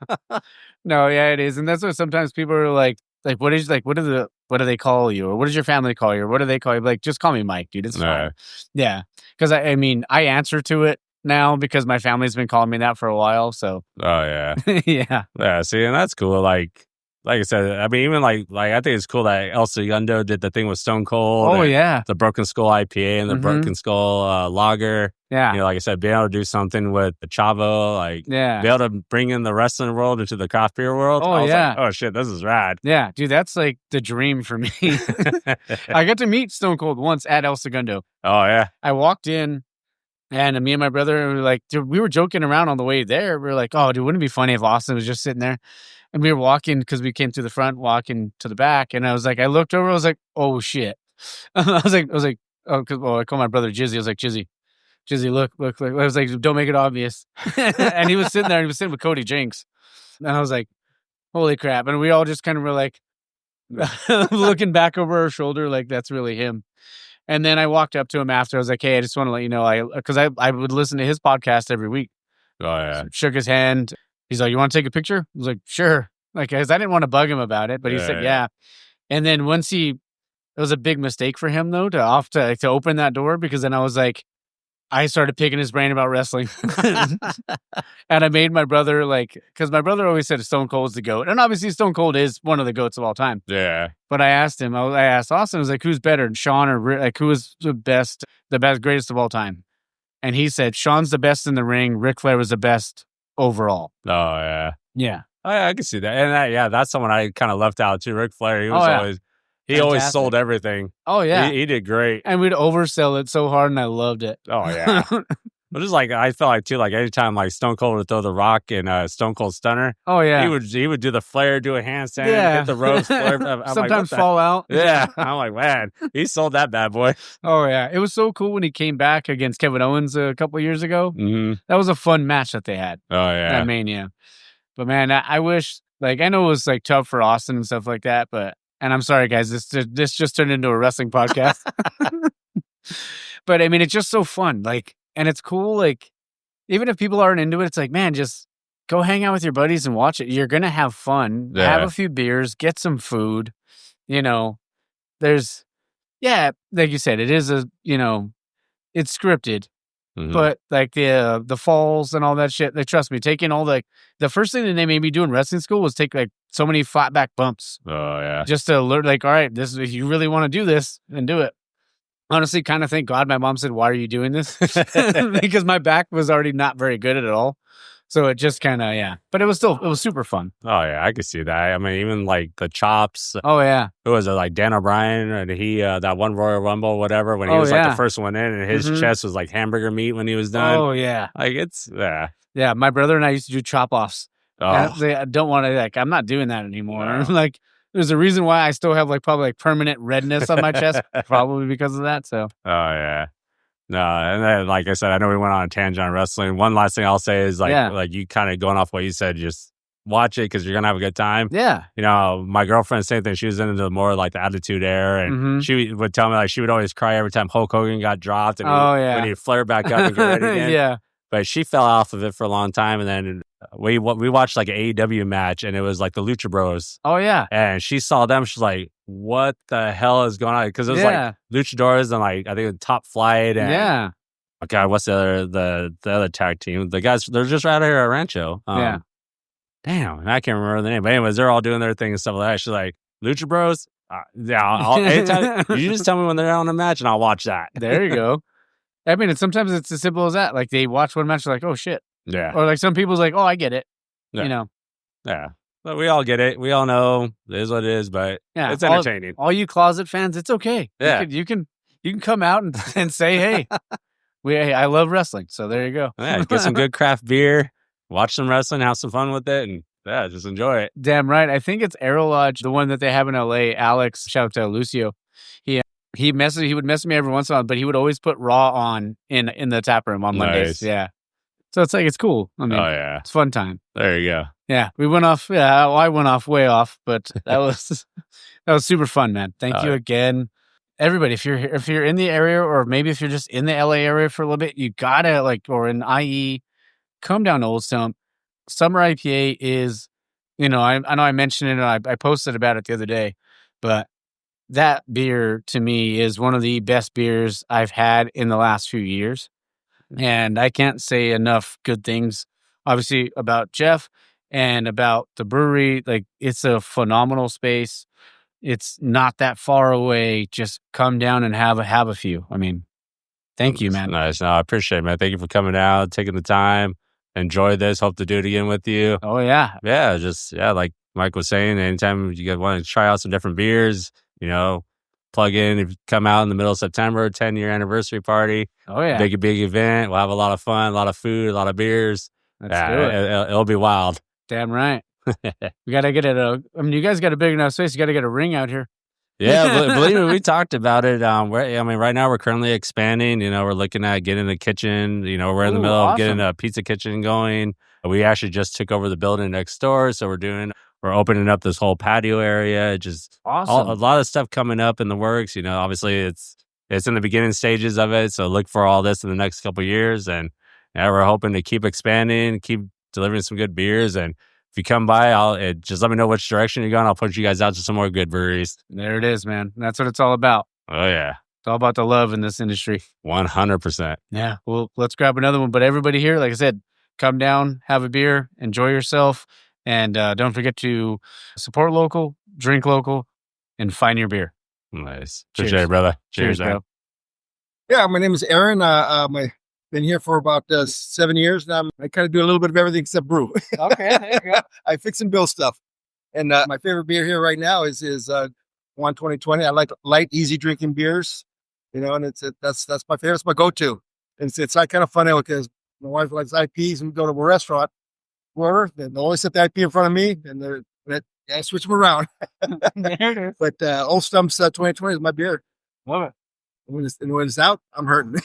A: No, yeah, it is. And that's what sometimes people are like, what do they call you? Or what does your family call you? Or what do they call you? Like, just call me Mike, dude. It's fine. Yeah. Because I mean, I answer to it now because my family's been calling me that for a while. So,
B: oh yeah,
A: yeah.
B: See, and that's cool. Like I said, I mean, even like I think it's cool that El Segundo did the thing with Stone Cold.
A: Oh yeah,
B: the Broken Skull IPA and the Broken Skull Lager.
A: Yeah,
B: you know, like I said, being able to do something with the Chavo, like be able to bring in the wrestling world into the craft beer world.
A: Oh yeah,
B: like, oh shit, this is rad.
A: Yeah, dude, that's like the dream for me. I got to meet Stone Cold once at El Segundo.
B: Oh yeah,
A: I walked in. And me and my brother were like, dude, we were joking around on the way there. We were like, oh, dude, wouldn't it be funny if Austin was just sitting there? And we were walking because we came through the front, walking to the back. And I was like, I looked over, I was like, oh shit. I was like, oh, I called my brother Jizzy. I was like, Jizzy, look. I was like, don't make it obvious. And he was sitting there, and he was sitting with Cody Jinks. And I was like, holy crap. And we all just kind of were like, looking back over our shoulder, like, that's really him. And then I walked up to him after. I was like, hey, I just want to let you know, because I would listen to his podcast every week.
B: Oh, yeah.
A: So shook his hand. He's like, you want to take a picture? I was like, sure. Like, because I didn't want to bug him about it, but he said, yeah. And then it was a big mistake for him, though, to open that door, because then I was like, I started picking his brain about wrestling. And I made my brother, because my brother always said Stone Cold's the GOAT. And obviously Stone Cold is one of the GOATs of all time.
B: Yeah.
A: But I asked him, I asked Austin, I was like, who's better, Sean or Rick? Like, who is the best, greatest of all time? And he said, Sean's the best in the ring. Ric Flair was the best overall.
B: Oh, yeah.
A: Yeah.
B: I can see that. And that's someone I kind of left out too. Ric Flair, he was always sold everything.
A: Oh, yeah.
B: He did great.
A: And we'd oversell it so hard, and I loved it.
B: Oh, yeah. But just like, I felt like too, like anytime like Stone Cold would throw the Rock in Stone Cold Stunner.
A: Oh, yeah.
B: He would do the flare, do a handstand, hit the ropes, flare.
A: Sometimes fall out.
B: Yeah. I'm like, man, he sold that bad boy.
A: Oh, yeah. It was so cool when he came back against Kevin Owens a couple of years ago.
B: Mm-hmm.
A: That was a fun match that they had.
B: Oh, yeah.
A: At Mania. But man, I wish, I know it was tough for Austin and stuff like that, and I'm sorry, guys, this just turned into a wrestling podcast. But I mean, it's just so fun. And it's cool. Even if people aren't into it, it's like, man, just go hang out with your buddies and watch it. You're going to have fun, have a few beers, get some food. There's, like you said, it is it's scripted, But like the falls and all that shit, like trust me, taking all the first thing that they made me do in wrestling school was take like so many flat back bumps.
B: Oh yeah.
A: Just to learn, like, all right, this is, if you really want to do this, then do it. Honestly, kind of thank God my mom said, "Why are you doing this?" Because my back was already not very good at all. So it just kind of, but it was super fun.
B: Oh yeah, I could see that. I mean, even like the chops.
A: Oh yeah.
B: Who was it? Like Dan O'Brien, and he that one Royal Rumble, whatever. When he was like the first one in, and his chest was like hamburger meat when he was done.
A: Oh yeah.
B: Like it's
A: yeah. My brother and I used to do chop offs.
B: Oh.
A: I don't want to, like, I'm not doing that anymore. No. Like, there's a reason why I still have like probably like permanent redness on my chest, probably because of that. So.
B: Oh yeah. No, and then, like I said, I know we went on a tangent on wrestling. One last thing I'll say is like you kind of going off what you said, just watch it because you're gonna have a good time.
A: Yeah.
B: You know, my girlfriend, same thing. She was into the more like the attitude era, and she would tell me like she would always cry every time Hulk Hogan got dropped, and when he'd flare back up and get ready again.
A: Yeah.
B: But she fell off of it for a long time, and then we watched like an AEW match, and it was like the Lucha Bros.
A: Oh yeah.
B: And she saw them. She's like, "What the hell is going on?" Because it was like Luchadors and like I think Top Flight and oh God, what's the other tag team? The guys, they're just right here at Rancho. Damn, I can't remember the name. But anyways, they're all doing their thing and stuff like that. She's like, Lucha Bros? Anytime, you just tell me when they're on a match and I'll watch that.
A: There you go. I mean, sometimes it's as simple as that. Like, they watch one match, they're like, oh, shit.
B: Yeah.
A: Or like some people's like, oh, I get it.
B: Yeah.
A: You know?
B: Yeah. But we all get it. We all know it is what it is, but it's entertaining.
A: All you closet fans, it's okay.
B: Yeah.
A: You can come out and say, hey, I love wrestling. So there you go.
B: Yeah, get some good craft beer, watch some wrestling, have some fun with it, and just enjoy it.
A: Damn right. I think it's Aero Lodge, the one that they have in LA. Alex, shout out to Lucio. He would message me every once in a while, but he would always put Raw on in the tap room on Mondays. Yeah. So it's like, it's cool. I mean, it's a fun time.
B: There you go.
A: Yeah. We went off. Yeah. I went off way off, but that was super fun, man. Thank you again. Everybody, if you're in the area, or maybe if you're just in the LA area for a little bit, you gotta or in IE, come down to Old Stump. Summer IPA is, I know I mentioned it and I posted about it the other day, but that beer to me is one of the best beers I've had in the last few years. And I can't say enough good things, obviously, about Jeff and about the brewery. Like, it's a phenomenal space. It's not that far away. Just come down and have a few. I mean, thank you, man.
B: Nice. No, I appreciate it, man. Thank you for coming out, taking the time. Enjoy this. Hope to do it again with you.
A: Oh, yeah.
B: Yeah, like Mike was saying, anytime you guys want to try out some different beers, plug in. If you come out in the middle of September, 10-year anniversary party.
A: Oh, yeah.
B: Big event. We'll have a lot of fun, a lot of food, a lot of beers.
A: Let's do it.
B: It'll be wild.
A: Damn right. We got to get you guys got a big enough space. You got to get a ring out here.
B: Yeah, believe me, we talked about it. Right now we're currently expanding. We're looking at getting a kitchen. We're in the middle of getting a pizza kitchen going. We actually just took over the building next door, so we're opening up this whole patio area. Just
A: awesome.
B: A lot of stuff coming up in the works. Obviously it's in the beginning stages of it. So look for all this in the next couple of years, and we're hoping to keep expanding, keep delivering some good beers. And if you come by, just let me know which direction you're going. I'll put you guys out to some more good breweries.
A: There it is, man. That's what it's all about.
B: Oh, yeah.
A: It's all about the love in this industry.
B: 100%.
A: Yeah. Well, let's grab another one. But everybody here, like I said, come down, have a beer, enjoy yourself. And don't forget to support local, drink local, and find your beer.
B: Nice. Appreciate it, brother. Cheers,
A: bro.
C: Yeah, my name is Aaron. I've been here for about 7 years now. I kind of do a little bit of everything except brew.
A: Okay, there you go.
C: I fix and build stuff. And my favorite beer here right now is 2020. I like light, easy drinking beers, and that's my favorite. It's my go-to. And it's like kind of funny because my wife likes IPs, and we go to a restaurant, wherever, they always set the IP in front of me, and I switch them around.
A: There it is.
C: But Old Stump's 2020 is my beer.
A: Love it.
C: And when it's out, I'm hurting.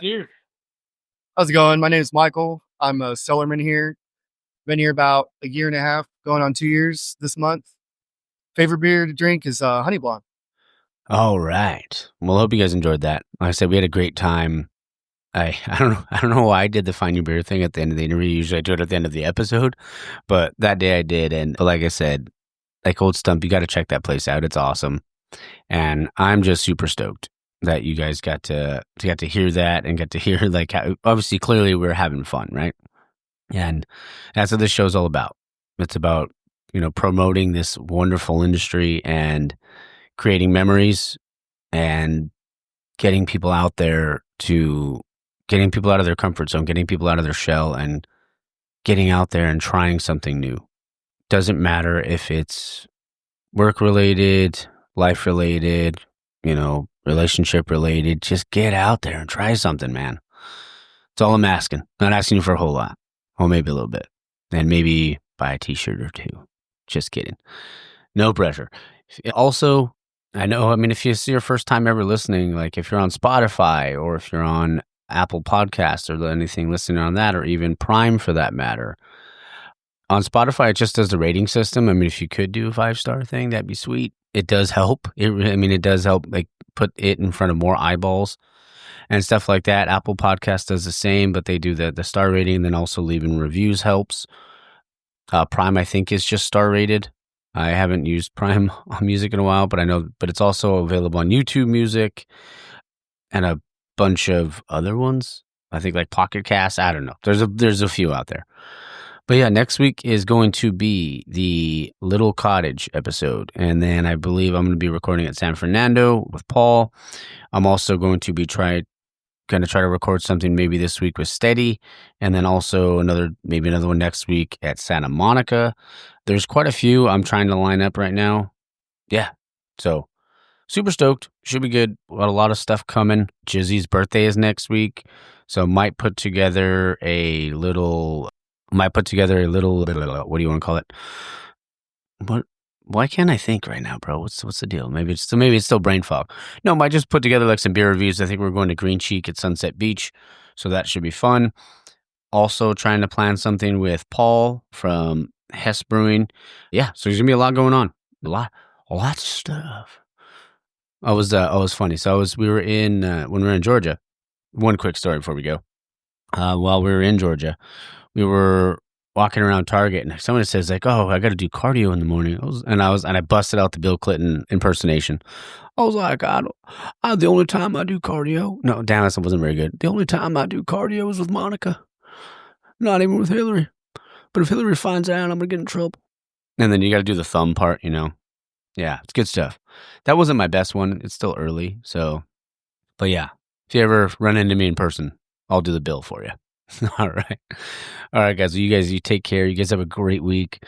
A: Cheers.
D: How's it going? My name is Michael. I'm a cellarman here. Been here about a year and a half, going on 2 years this month. Favorite beer to drink is Honey Blonde.
A: All right. Well, I hope you guys enjoyed that. Like I said, we had a great time. I don't know why I did the find your beer thing at the end of the interview. Usually I do it at the end of the episode, but that day I did. But like I said, like Old Stump, you got to check that place out. It's awesome. And I'm just super stoked. that you guys got to hear that and get to hear like how, obviously clearly we're having fun, right? And that's what this show's all about. It's about, promoting this wonderful industry and creating memories and getting people out there getting people out of their comfort zone, getting people out of their shell and getting out there and trying something new. Doesn't matter if it's work related, life related, relationship related. Just get out there and try something, man. That's all I'm asking. Not asking you for a whole lot. Well, maybe a little bit. And maybe buy a t-shirt or two. Just kidding. No pressure. Also, I know, if it's your first time ever listening, like if you're on Spotify or if you're on Apple Podcasts or anything listening on that, or even Prime for that matter, on Spotify, it just does the rating system. If you could do a 5-star thing, that'd be sweet. It does help. It does help, like put it in front of more eyeballs and stuff like that. Apple Podcast does the same, but they do the star rating, and then also leaving reviews helps. Prime, I think, is just star rated. I haven't used Prime Music in a while, but it's also available on YouTube Music and a bunch of other ones. I think like Pocket Cast. I don't know. There's a few out there. But yeah, next week is going to be the Little Cottage episode. And then I believe I'm going to be recording at San Fernando with Paul. I'm also going to be try to record something maybe this week with Steady. And then also another one next week at Santa Monica. There's quite a few I'm trying to line up right now. Yeah. So super stoked. Should be good. Got a lot of stuff coming. Jizzy's birthday is next week. So might put together a little, what do you want to call it? What? Why can't I think right now, bro? What's the deal? Maybe it's still brain fog. No, might just put together like some beer reviews. I think we're going to Green Cheek at Sunset Beach. So that should be fun. Also trying to plan something with Paul from Hess Brewing. Yeah, so there's gonna be a lot going on. A lot of stuff. It was funny. So we were in when we were in Georgia. One quick story before we go. While we were in Georgia, we were walking around Target, and someone says like, "Oh, I got to do cardio in the morning." And I busted out the Bill Clinton impersonation. I was like, the only time I do cardio. No, damn, that wasn't very good. The only time I do cardio is with Monica. Not even with Hillary. But if Hillary finds out, I'm going to get in trouble. And then you got to do the thumb part, Yeah, it's good stuff. That wasn't my best one. It's still early. So, but yeah, if you ever run into me in person, I'll do the bill for you. All right. All right, guys. You take care. You guys have a great week.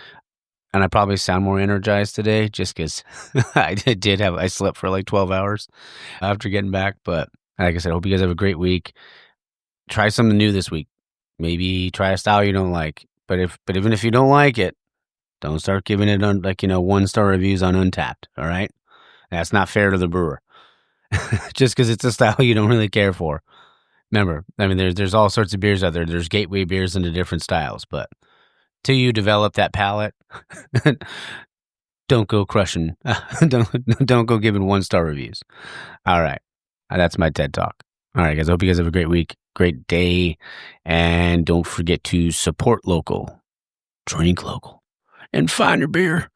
A: And I probably sound more energized today just because I slept for like 12 hours after getting back. But like I said, I hope you guys have a great week. Try something new this week. Maybe try a style you don't like. But even if you don't like it, don't start giving it 1-star reviews on Untapped. All right. That's not fair to the brewer. Just because it's a style you don't really care for. Remember, there's all sorts of beers out there. There's gateway beers into different styles, but till you develop that palate, don't go crushing. Don't go giving 1-star reviews. All right, that's my TED Talk. All right, guys. I hope you guys have a great week, great day, and don't forget to support local, drink local, and find your beer.